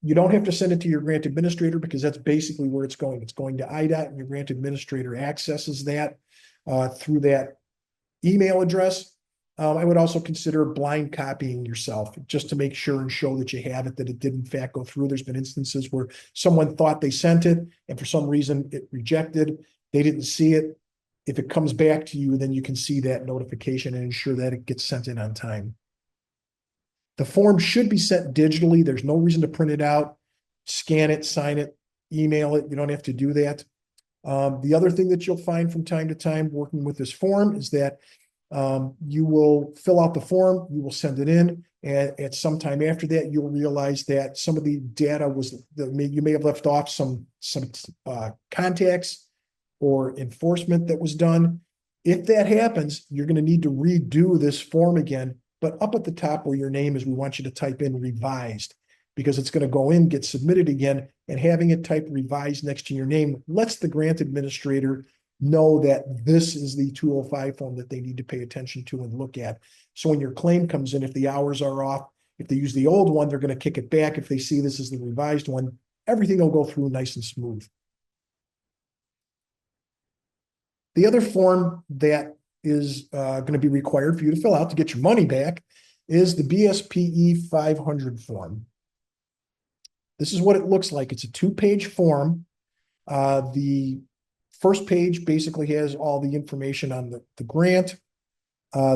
You don't have to send it to your grant administrator because that's basically where it's going. It's going to IDOT and your grant administrator accesses that through that email address. I would also consider blind copying yourself just to make sure and show that you have it, that it did in fact go through. There's been instances where someone thought they sent it and for some reason it rejected. They didn't see it. If it comes back to you, then you can see that notification and ensure that it gets sent in on time. The form should be sent digitally. There's no reason to print it out, scan it, sign it, email it. You don't have to do that. The other thing that you'll find from time to time working with this form is that you will fill out the form, you will send it in, and at some time after that, you'll realize that some of the data you may have left off some contacts or enforcement that was done. If that happens, you're going to need to redo this form again. But up at the top where your name is, we want you to type in revised because it's going to go in, get submitted again, and having it typed revised next to your name lets the grant administrator know that this is the 205 form that they need to pay attention to and look at. So when your claim comes in, if the hours are off, if they use the old one, they're going to kick it back. If they see this is the revised one, everything will go through nice and smooth. The other form that is going to be required for you to fill out to get your money back is the BSPE 500 form. This is what it looks like. It's a 2-page form. The first page basically has all the information on the grant.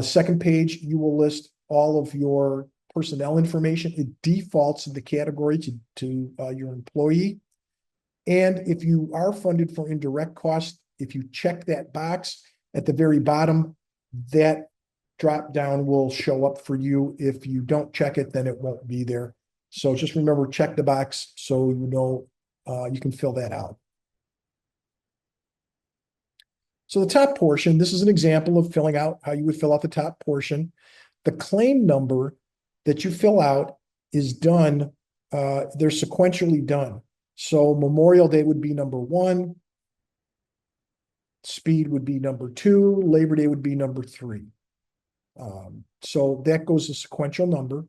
Second page, you will list all of your personnel information. It defaults in the category to your employee. And if you are funded for indirect costs, if you check that box at the very bottom, that drop down will show up for you. If you don't check it, then it won't be there. So just remember, check the box so you know you can fill that out. So the top portion, this is an example of filling out how you would fill out the top portion. The claim number that you fill out is done, they're sequentially done. So Memorial Day would be number 1, speed would be number 2, Labor Day would be number 3. So that goes a sequential number.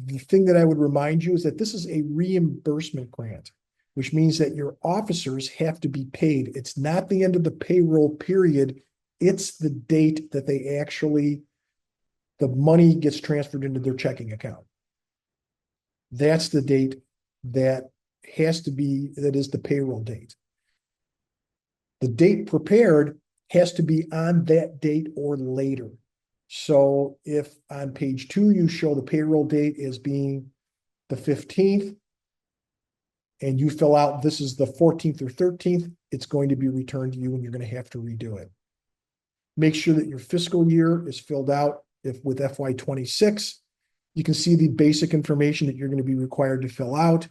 The thing that I would remind you is that this is a reimbursement grant, which means that your officers have to be paid. It's not the end of the payroll period. It's the date that they actually, the money gets transferred into their checking account. That's the date that has to be, that is the payroll date. The date prepared has to be on that date or later. So if on page 2, you show the payroll date as being the 15th, and you fill out this is the 14th or 13th, it's going to be returned to you and you're going to have to redo it. Make sure that your fiscal year is filled out with FY26. You can see the basic information that you're going to be required to fill out.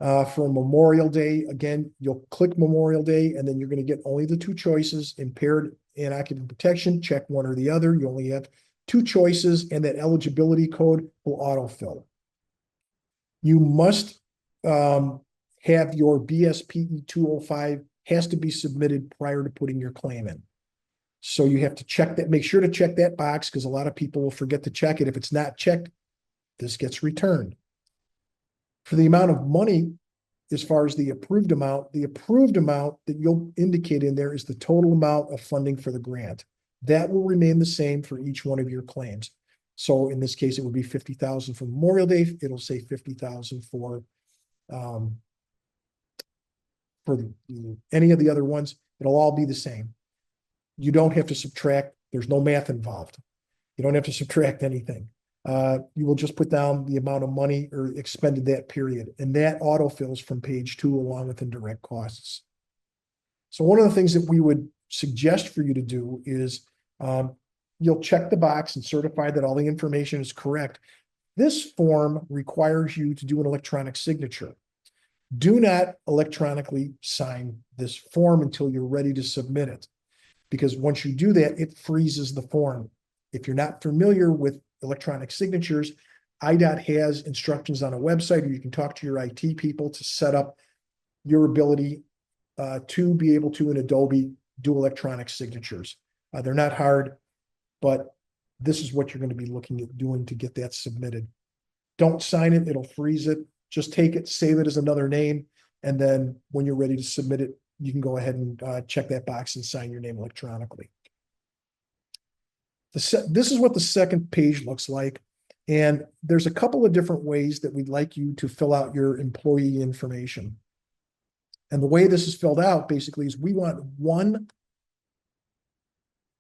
For Memorial Day, again, you'll click Memorial Day and then you're going to get only the 2 choices, impaired and occupant protection, check one or the other. You only have 2 choices and that eligibility code will autofill. You must have your BSPE 205 has to be submitted prior to putting your claim in. So you have to check that, make sure to check that box because a lot of people will forget to check it. If it's not checked, this gets returned. For the amount of money, as far as the approved amount that you'll indicate in there is the total amount of funding for the grant. That will remain the same for each one of your claims. So in this case, it would be $50,000 for Memorial Day. It'll say $50,000 for any of the other ones. It'll all be the same. You don't have to subtract. There's no math involved. You don't have to subtract anything. You will just put down the amount of money or expended that period. And that autofills from page 2 along with indirect costs. So one of the things that we would suggest for you to do is you'll check the box and certify that all the information is correct. This form requires you to do an electronic signature. Do not electronically sign this form until you're ready to submit it, because once you do that, it freezes the form. If you're not familiar with electronic signatures, IDOT has instructions on a website, or you can talk to your IT people to set up your ability to be able to, in Adobe, do electronic signatures. They're not hard, but this is what you're going to be looking at doing to get that submitted. Don't sign it, it'll freeze it. Just take it, save it as another name, and then when you're ready to submit it, you can go ahead and check that box and sign your name electronically. This is what the second page looks like. And there's a couple of different ways that we'd like you to fill out your employee information. And the way this is filled out basically is we want one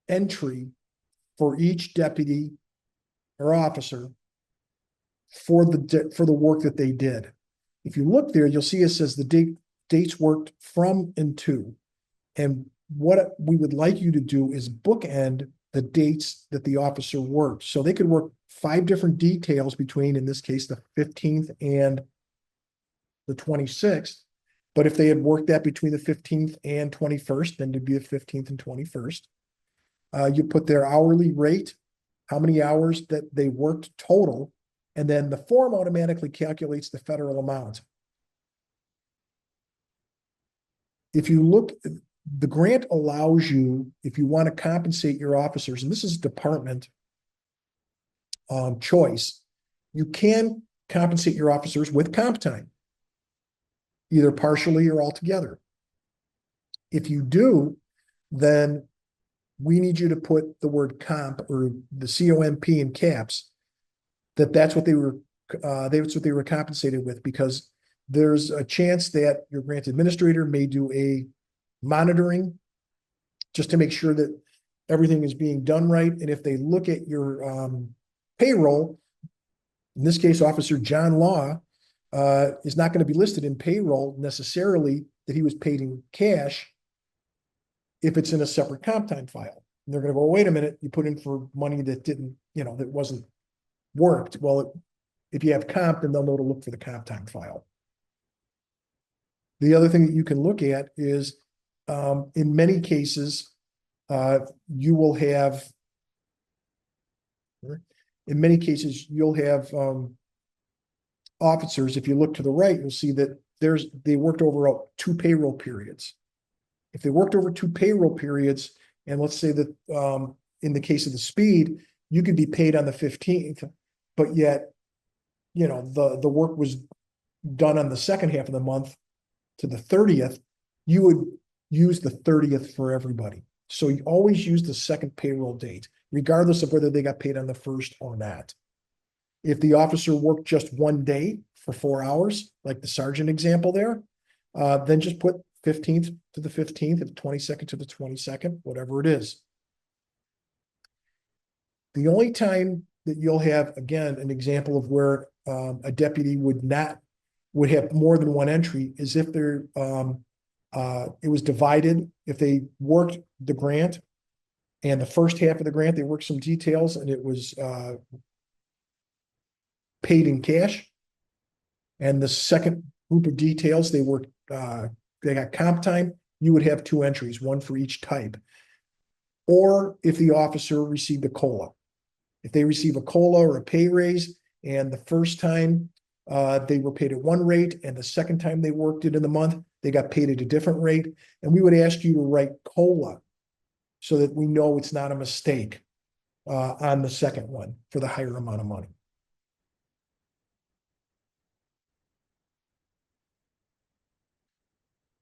entry for each deputy or officer for the work that they did. If you look there, you'll see it says the dates worked from and to. And what we would like you to do is bookend the dates that the officer worked. So they could work 5 different details between, in this case, the 15th and the 26th. But if they had worked that between the 15th and 21st, then it'd be the 15th and 21st. You put their hourly rate, how many hours that they worked total, and then the form automatically calculates the federal amount. If you look, the grant allows you, if you want to compensate your officers, and this is department choice, you can compensate your officers with comp time, either partially or altogether. If you do, then we need you to put the word comp or the COMP in caps, that's what they were compensated with, because there's a chance that your grant administrator may do a monitoring just to make sure that everything is being done right. And if they look at your payroll, in this case, Officer John Law is not going to be listed in payroll necessarily that he was paid in cash if it's in a separate comp time file. And they're going to go, wait a minute, you put in for money that didn't, that wasn't worked. Well, if you have comp, then they'll know to look for the comp time file. The other thing that you can look at is in many cases, you'll have officers. If you look to the right, you'll see that they worked over 2 payroll periods. If they worked over 2 payroll periods, and let's say that in the case of the speed, you could be paid on the 15th, but yet, the work was done on the second half of the month to the 30th, you would use the 30th for everybody. So you always use the second payroll date, regardless of whether they got paid on the first or not. If the officer worked just one day for 4 hours, like the sergeant example there, then just put 15th to the 15th, and 22nd to the 22nd, whatever it is. The only time that you'll have, again, an example of where a deputy would have more than one entry is if it was divided. If they worked the grant and the first half of the grant, they worked some details and it was paid in cash. And the second group of details, they got comp time, you would have 2 entries, one for each type. Or if the officer received a COLA. If they receive a COLA or a pay raise, and the first time they were paid at one rate, and the second time they worked it in the month, they got paid at a different rate. And we would ask you to write COLA so that we know it's not a mistake on the second one for the higher amount of money.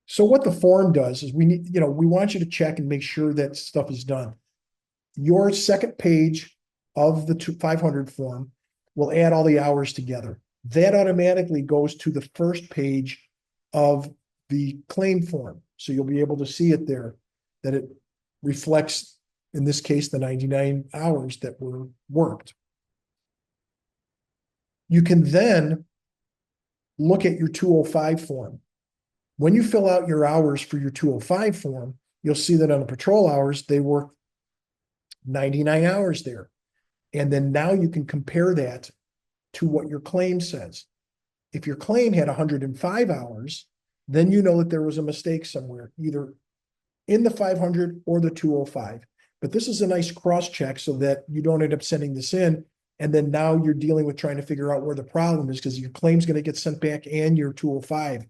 So what the form does is we want you to check and make sure that stuff is done. Your second page of the 500 form will add all the hours together. That automatically goes to the first page of the claim form. So you'll be able to see it there, that it reflects, in this case, the 99 hours that were worked. You can then look at your 205 form. When you fill out your hours for your 205 form, you'll see that on the patrol hours, they work 99 hours there. And then now you can compare that to what your claim says. If your claim had 105 hours, then you know that there was a mistake somewhere, either in the 500 or the 205. But this is a nice cross-check so that you don't end up sending this in, and then now you're dealing with trying to figure out where the problem is, because your claim's going to get sent back and your 205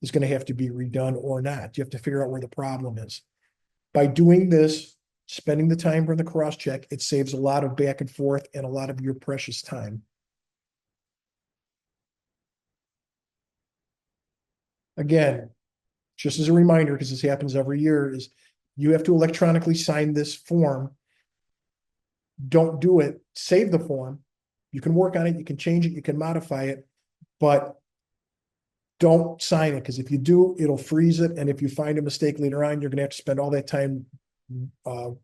is going to have to be redone or not. You have to figure out where the problem is. By doing this spending the time for the cross check. It saves a lot of back and forth and a lot of your precious time. Again, just as a reminder, because this happens every year, is you have to electronically sign this form. Don't do it. Save the form. You can work on it. You can change it. You can modify it, but don't sign it, because if you do, it'll freeze it. And if you find a mistake later on, you're going to have to spend all that time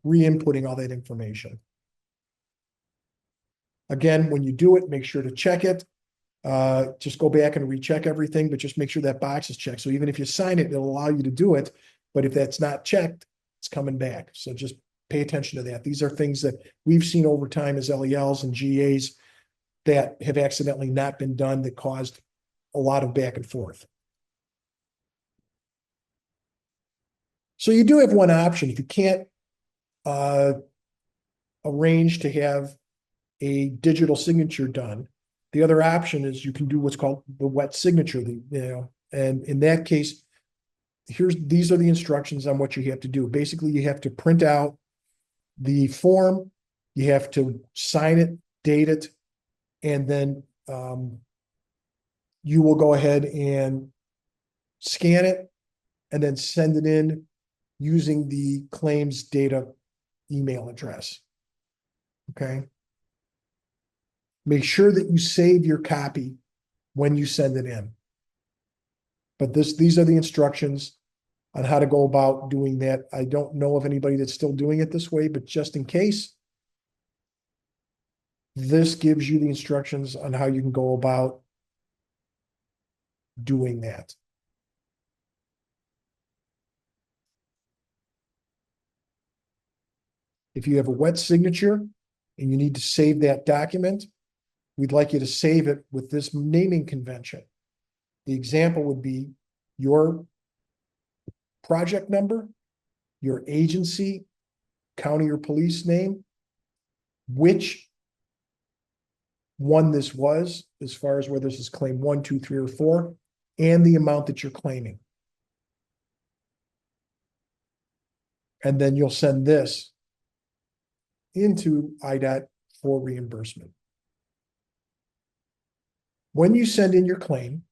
re-inputting all that information. Again, when you do it, make sure to check it. Just go back and recheck everything, but just make sure that box is checked. So even if you sign it, it'll allow you to do it. But if that's not checked, it's coming back. So just pay attention to that. These are things that we've seen over time as LELs and GAs that have accidentally not been done, that caused a lot of back and forth. So you do have one option. If you can't arrange to have a digital signature done, the other option is you can do what's called the wet signature, and in that case, these are the instructions on what you have to do. Basically, you have to print out the form, you have to sign it, date it, and then you will go ahead and scan it and then send it in using the claims data email address. Okay. Make sure that you save your copy when you send it in. But these are the instructions on how to go about doing that. I don't know of anybody that's still doing it this way, but just in case, this gives you the instructions on how you can go about doing that. If you have a wet signature and you need to save that document, we'd like you to save it with this naming convention. The example would be your project number, your agency, county or police name, which one this was, as far as whether this is claim 1, 2, 3, or 4, and the amount that you're claiming. And then you'll send this into IDOT for reimbursement. When you send in your claim,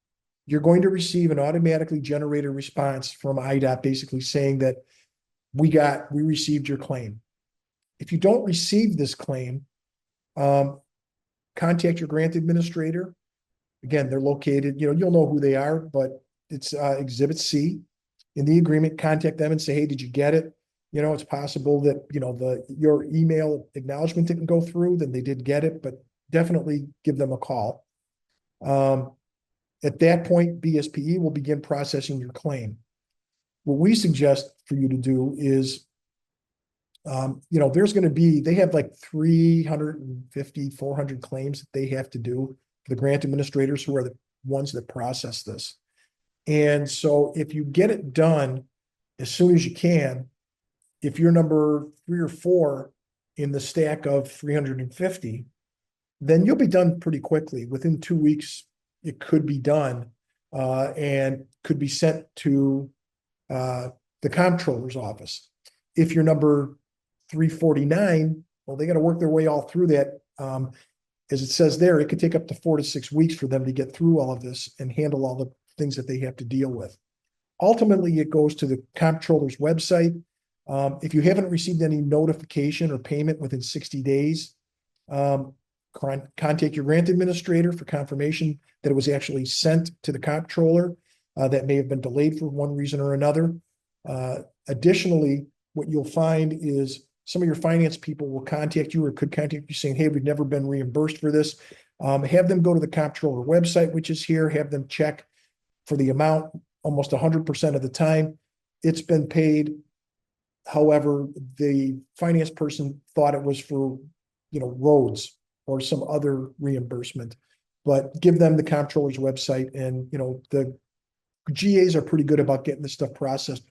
you're going to receive an automatically generated response from IDOT basically saying that we received your claim. If you don't receive this claim, contact your grant administrator. Again, they're located, you'll know who they are, but it's Exhibit C in the agreement. Contact them and say, hey, did you get it? It's possible that, your email acknowledgement didn't go through, then they did get it, but definitely give them a call. At that point, BSPE will begin processing your claim. What we suggest for you to do is, there's going to be, they have like 350, 400 claims that they have to do for the grant administrators, who are the ones that process this. And so if you get it done as soon as you can, if you're number 3 or 4 in the stack of 350, then you'll be done pretty quickly. Within 2 weeks, it could be done and could be sent to the comptroller's office. If you're number 349, well, they got to work their way all through that. As it says there, it could take up to 4 to 6 weeks for them to get through all of this and handle all the things that they have to deal with. Ultimately, it goes to the comptroller's website. If you haven't received any notification or payment within 60 days, contact your grant administrator for confirmation that it was actually sent to the comptroller. That may have been delayed for one reason or another. Additionally, what you'll find is some of your finance people will contact you or could contact you saying, hey, we've never been reimbursed for this. Have them go to the comptroller website, which is here, have them check for the amount. Almost 100% of the time it's been paid. However, the finance person thought it was for, roads or some other reimbursement, but give them the comptroller's website, and, the GAs are pretty good about getting this stuff processed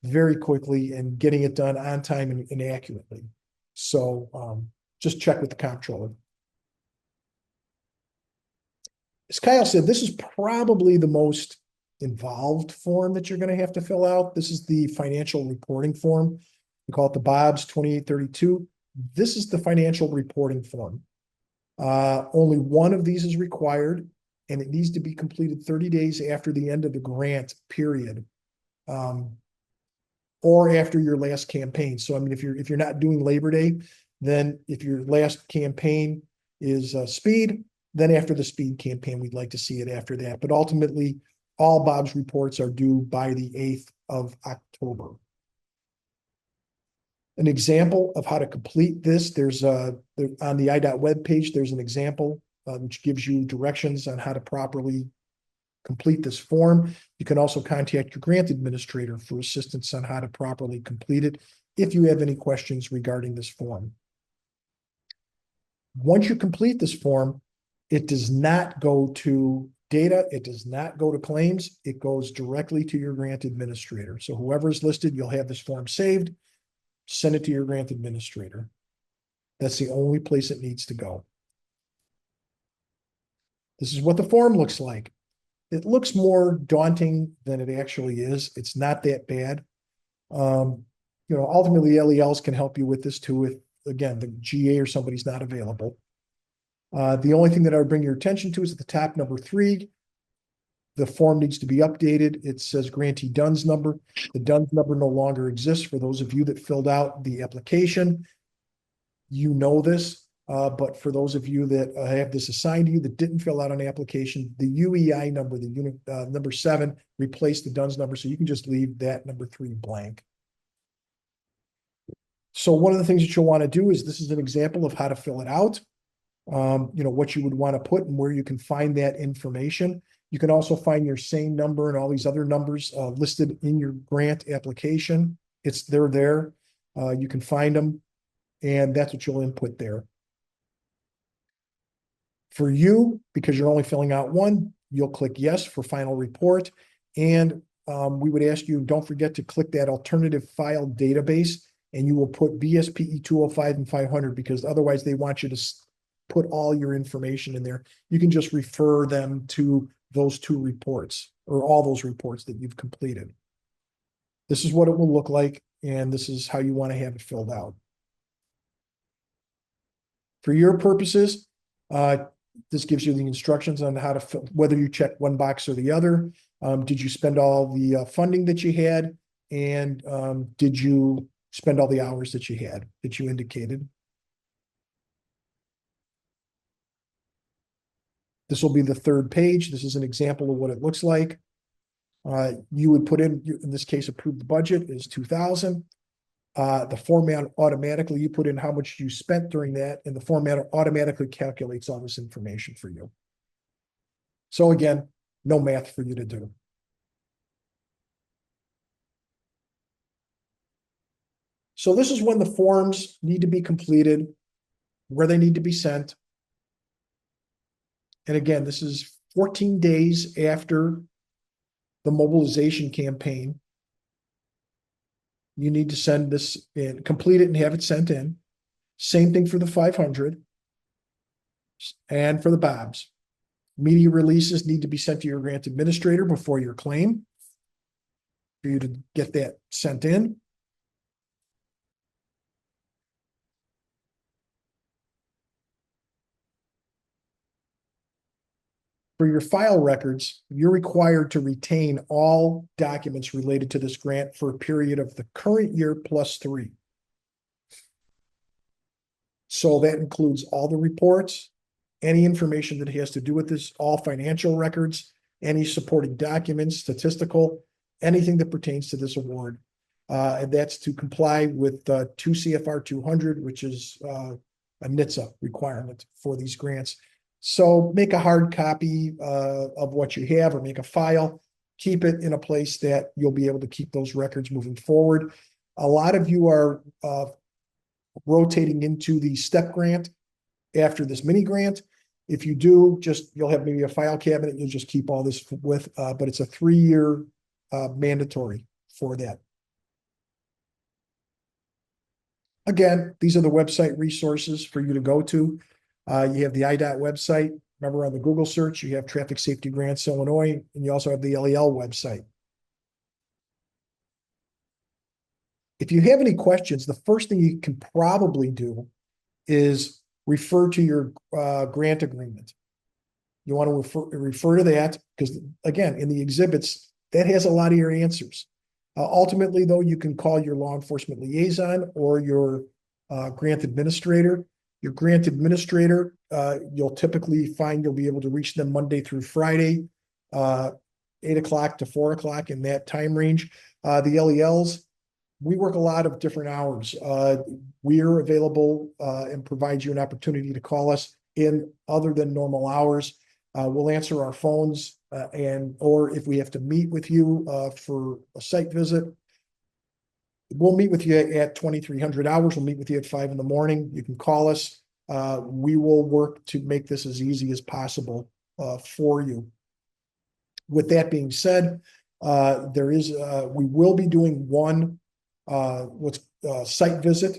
very quickly and getting it done on time and accurately. So just check with the comptroller. As Kyle said, this is probably the most involved form that you're going to have to fill out. This is the financial reporting form. We call it the Bob's 2832. This is the financial reporting form. Only one of these is required, and it needs to be completed 30 days after the end of the grant period. Or after your last campaign. So I mean, if you're not doing Labor Day, then if your last campaign is speed, then after the speed campaign, we'd like to see it after that. But ultimately, all Bob's reports are due by the 8th of October. An example of how to complete this, there's on the IDOT webpage, there's an example which gives you directions on how to properly complete this form. You can also contact your grant administrator for assistance on how to properly complete it if you have any questions regarding this form. Once you complete this form, it does not go to data. It does not go to claims. It goes directly to your grant administrator. So whoever is listed, you'll have this form saved, send it to your grant administrator. That's the only place it needs to go. This is what the form looks like. It looks more daunting than it actually is. It's not that bad. Ultimately, LELs can help you with this too if, again, the GA or somebody's not available. The only thing that I would bring your attention to is at the top, number 3. The form needs to be updated. It says grantee DUNS number. The DUNS number no longer exists. For those of you that filled out the application, you know this. But for those of you that have this assigned to you that didn't fill out an application, the UEI number, the unit number 7, replaced the DUNS number. So you can just leave that number 3 blank. So one of the things that you'll want to do is, this is an example of how to fill it out. What you would want to put and where you can find that information. You can also find your same number and all these other numbers listed in your grant application. They're there. You can find them, and that's what you'll input there. For you, because you're only filling out one, you'll click yes for final report. And we would ask you, don't forget to click that alternative file database, and you will put BSPE 205 and 500, because otherwise they want you to put all your information in there. You can just refer them to those 2 reports, or all those reports that you've completed. This is what it will look like, and this is how you want to have it filled out. For your purposes, this gives you the instructions on how to fill, whether you check one box or the other. Did you spend all the funding that you had? And did you spend all the hours that you had, that you indicated? This will be the 3rd page. This is an example of what it looks like. You would put in this case, approved the budget is 2,000. The format automatically, you put in how much you spent during that, and the format automatically calculates all this information for you. So again, no math for you to do. So this is when the forms need to be completed, where they need to be sent. And again, this is 14 days after the mobilization campaign. You need to send this in, complete it and have it sent in. Same thing for the 500 and for the Bobs. Media releases need to be sent to your grant administrator before your claim for you to get that sent in. For your file records, you're required to retain all documents related to this grant for a period of the current year +3. So that includes all the reports, any information that has to do with this, all financial records, any supporting documents, statistical, anything that pertains to this award. And that's to comply with 2 CFR 200, which is a NHTSA requirement for these grants. So make a hard copy of what you have, or make a file, keep it in a place that you'll be able to keep those records moving forward. A lot of you are rotating into the STEP grant after this mini grant. If you do, you'll have maybe a file cabinet you'll just keep all this with, but it's a 3-year mandatory for that. Again, these are the website resources for you to go to. You have the IDOT website. Remember, on the Google search, you have Traffic Safety Grants Illinois, and you also have the LEL website. If you have any questions, the first thing you can probably do is refer to your grant agreement. You want to refer to that because, again, in the exhibits, that has a lot of your answers. Ultimately, though, you can call your law enforcement liaison or your grant administrator. Your grant administrator, you'll typically find you'll be able to reach them Monday through Friday, 8 o'clock to 4 o'clock in that time range. The LELs, we work a lot of different hours. We're available and provide you an opportunity to call us in other than normal hours. We'll answer our phones or if we have to meet with you for a site visit, we'll meet with you at 2300 hours. We'll meet with you at 5 in the morning. You can call us. We will work to make this as easy as possible for you. With that being said, we will be doing one site visit,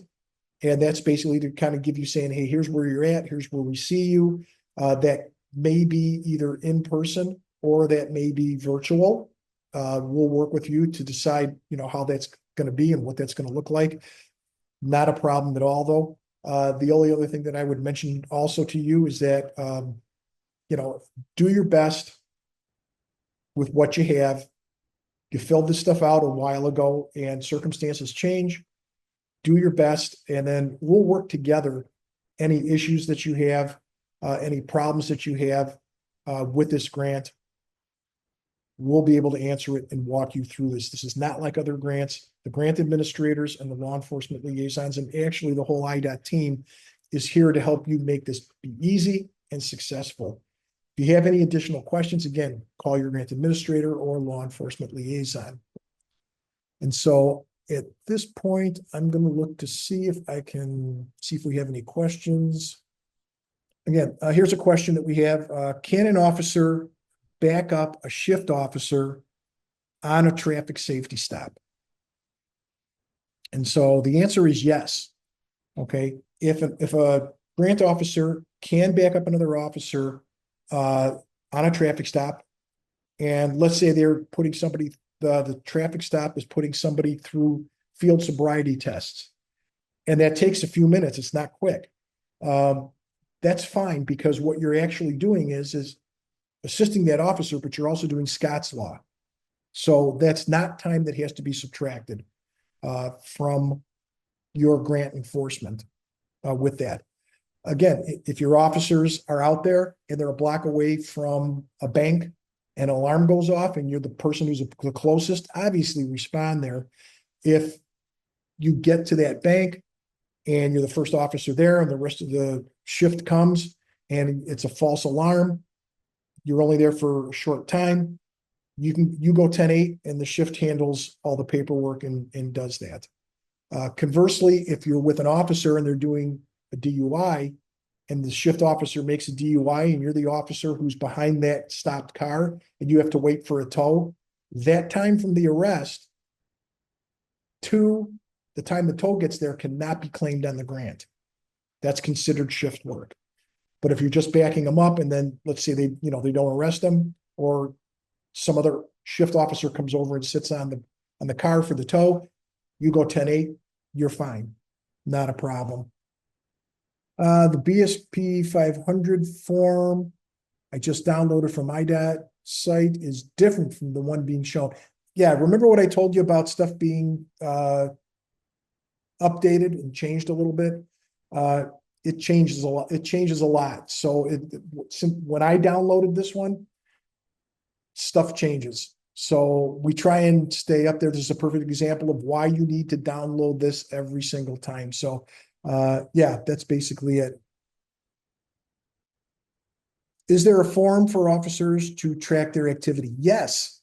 and that's basically to kind of give you saying, hey, here's where you're at, here's where we see you. That may be either in person or that may be virtual. We'll work with you to decide, how that's going to be and what that's going to look like. Not a problem at all, though. The only other thing that I would mention also to you is that, do your best with what you have. You filled this stuff out a while ago and circumstances change. Do your best, and then we'll work together. Any issues that you have, any problems that you have with this grant, we'll be able to answer it and walk you through this. This is not like other grants. The grant administrators and the law enforcement liaisons, and actually the whole IDOT team, is here to help you make this be easy and successful. If you have any additional questions, again, call your grant administrator or law enforcement liaison. And so at this point, I'm going to look to see if we have any questions. Again, here's a question that we have. Can an officer back up a shift officer on a traffic safety stop? And so the answer is yes. Okay. If a grant officer can back up another officer on a traffic stop, and let's say they're putting somebody, the traffic stop is putting somebody through field sobriety tests, and that takes a few minutes. It's not quick. That's fine, because what you're actually doing is assisting that officer, but you're also doing Scott's law. So that's not time that has to be subtracted from your grant enforcement with that. Again, if your officers are out there and they're a block away from a bank and an alarm goes off and you're the person who's the closest, obviously respond there. If you get to that bank and you're the first officer there and the rest of the shift comes and it's a false alarm, you're only there for a short time, you go 10-8 and the shift handles all the paperwork and does that. Conversely, if you're with an officer and they're doing a DUI and the shift officer makes a DUI and you're the officer who's behind that stopped car and you have to wait for a tow, that time from the arrest to the time the tow gets there cannot be claimed on the grant. That's considered shift work. But if you're just backing them up and then let's say they don't arrest them, or some other shift officer comes over and sits on the car for the tow, you go 10-8, you're fine. Not a problem. The BSP 500 form I just downloaded from IDOT site is different from the one being shown. Yeah, remember what I told you about stuff being updated and changed a little bit? It changes a lot. It changes a lot. So when I downloaded this one, stuff changes. So we try and stay up there. This is a perfect example of why you need to download this every single time. So yeah, that's basically it. Is there a form for officers to track their activity? Yes.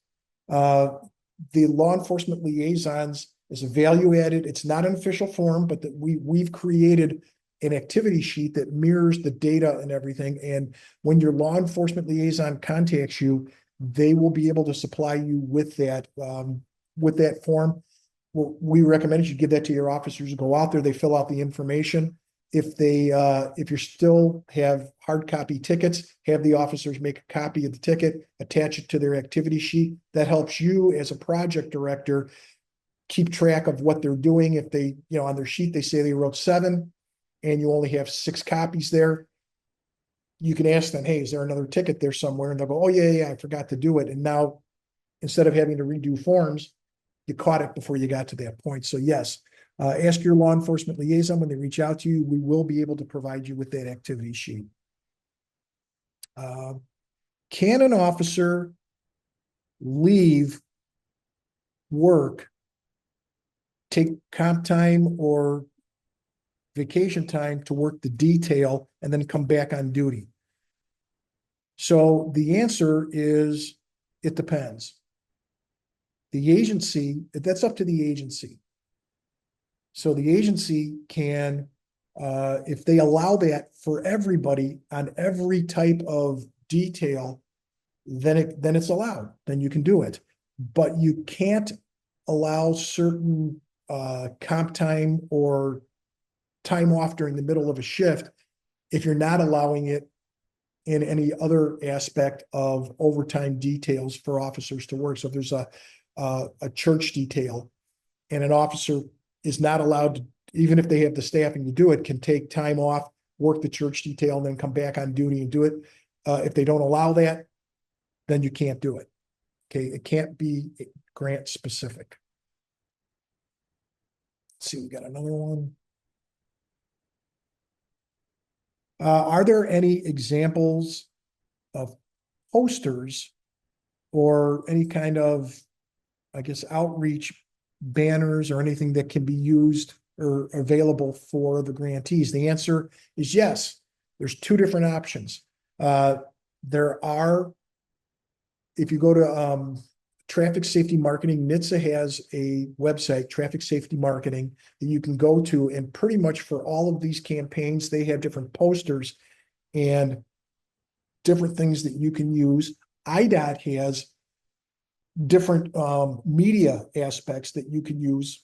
The law enforcement liaisons is a value added. It's not an official form, but that we've created an activity sheet that mirrors the data and everything. And when your law enforcement liaison contacts you, they will be able to supply you with that form. Well, we recommend you give that to your officers, go out there, they fill out the information. If you still have hard copy tickets, have the officers make a copy of the ticket, attach it to their activity sheet. That helps you as a project director keep track of what they're doing. If they, on their sheet, they say they wrote 7 and you only have 6 copies there, you can ask them, hey, is there another ticket there somewhere? And they'll go, oh, yeah, I forgot to do it. And now, instead of having to redo forms, you caught it before you got to that point. So yes, ask your law enforcement liaison when they reach out to you. We will be able to provide you with that activity sheet. Can an officer leave work, take comp time or vacation time to work the detail and then come back on duty? So the answer is, it depends. The agency, that's up to the agency. So the agency can, if they allow that for everybody on every type of detail, then it's allowed, then you can do it. But you can't allow certain comp time or time off during the middle of a shift if you're not allowing it in any other aspect of overtime details for officers to work. So if there's a church detail and an officer is not allowed to, even if they have the staffing to do it, can take time off, work the church detail, and then come back on duty and do it. If they don't allow that, then you can't do it. Okay, it can't be grant specific. Let's see, we got another one. Are there any examples of posters or any kind of, I guess, outreach banners or anything that can be used or available for the grantees? The answer is yes. There's 2 different options. There are, if you go to traffic safety marketing, NHTSA has a website, traffic safety marketing, that you can go to, and pretty much for all of these campaigns, they have different posters and different things that you can use. IDOT has different media aspects that you can use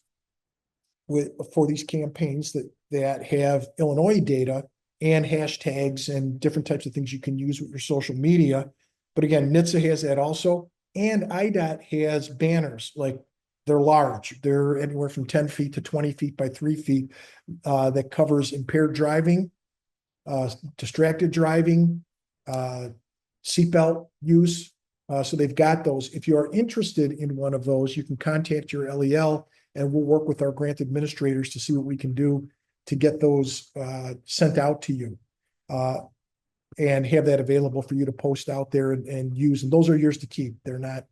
for these campaigns that have Illinois data and hashtags and different types of things you can use with your social media. But again, NHTSA has that also. And IDOT has banners, like they're large. They're anywhere from 10 feet to 20 feet by 3 feet, that covers impaired driving, distracted driving, seatbelt use. So they've got those. If you are interested in one of those, you can contact your LEL and we'll work with our grant administrators to see what we can do to get those sent out to you. And have that available for you to post out there and use. And those are yours to keep. They're not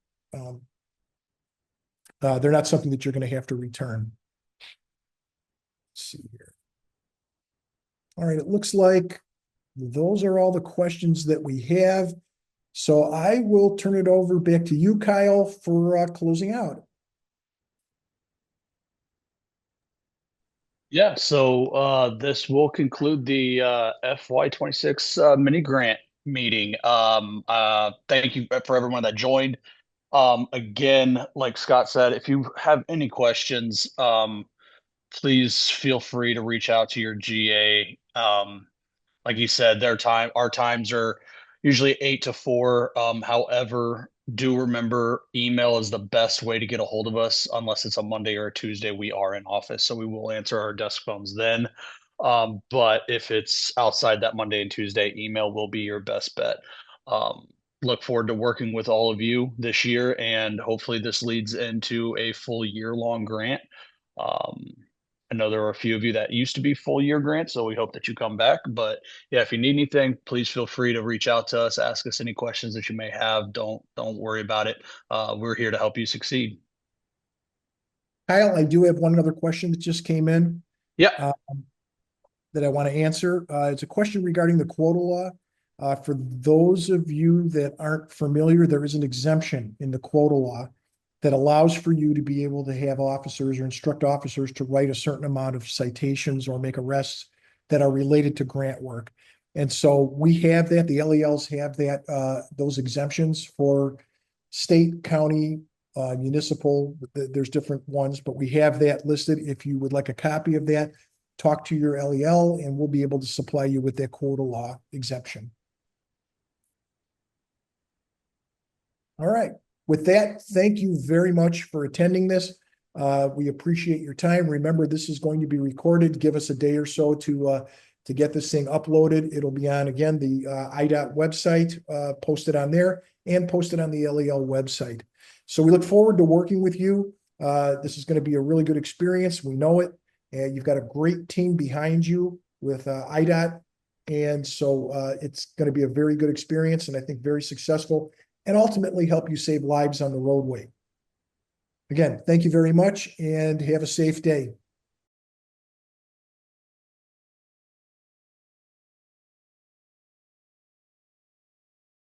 something that you're going to have to return. Let's see here. All right, it looks like those are all the questions that we have. So I will turn it over back to you, Kyle, for closing out. Yeah, so this will conclude the FY26 mini grant meeting. Thank you for everyone that joined. Again, like Scott said, if you have any questions, please feel free to reach out to your GA. Like you said, our times are usually 8 to 4. However, do remember email is the best way to get a hold of us. Unless it's a Monday or a Tuesday, we are in office, so we will answer our desk phones then. But if it's outside that Monday and Tuesday, email will be your best bet. Look forward to working with all of you this year, and hopefully this leads into a full year-long grant. Um, I know there are a few of you that used to be full year grants, so we hope that you come back. But yeah, if you need anything, please feel free to reach out to us, ask us any questions that you may have. Don't worry about it. We're here to help you succeed. Kyle, I do have one other question that just came in Yeah. that I want to answer. It's a question regarding the quota law. For those of you that aren't familiar, there is an exemption in the quota law that allows for you to be able to have officers or instruct officers to write a certain amount of citations or make arrests that are related to grant work. And so we have that, the LELs have that, those exemptions for state, county, municipal, there's different ones, but we have that listed. If you would like a copy of that, talk to your LEL and we'll be able to supply you with that quota law exemption. All right. With that, thank you very much for attending this. We appreciate your time. Remember, this is going to be recorded. Give us a day or so to get this thing uploaded. It'll be on, again, the IDOT website, posted on there and posted on the LEL website. So we look forward to working with you. This is going to be a really good experience. We know it. And you've got a great team behind you with IDOT. And so it's going to be a very good experience and I think very successful and ultimately help you save lives on the roadway. Again, thank you very much and have a safe day.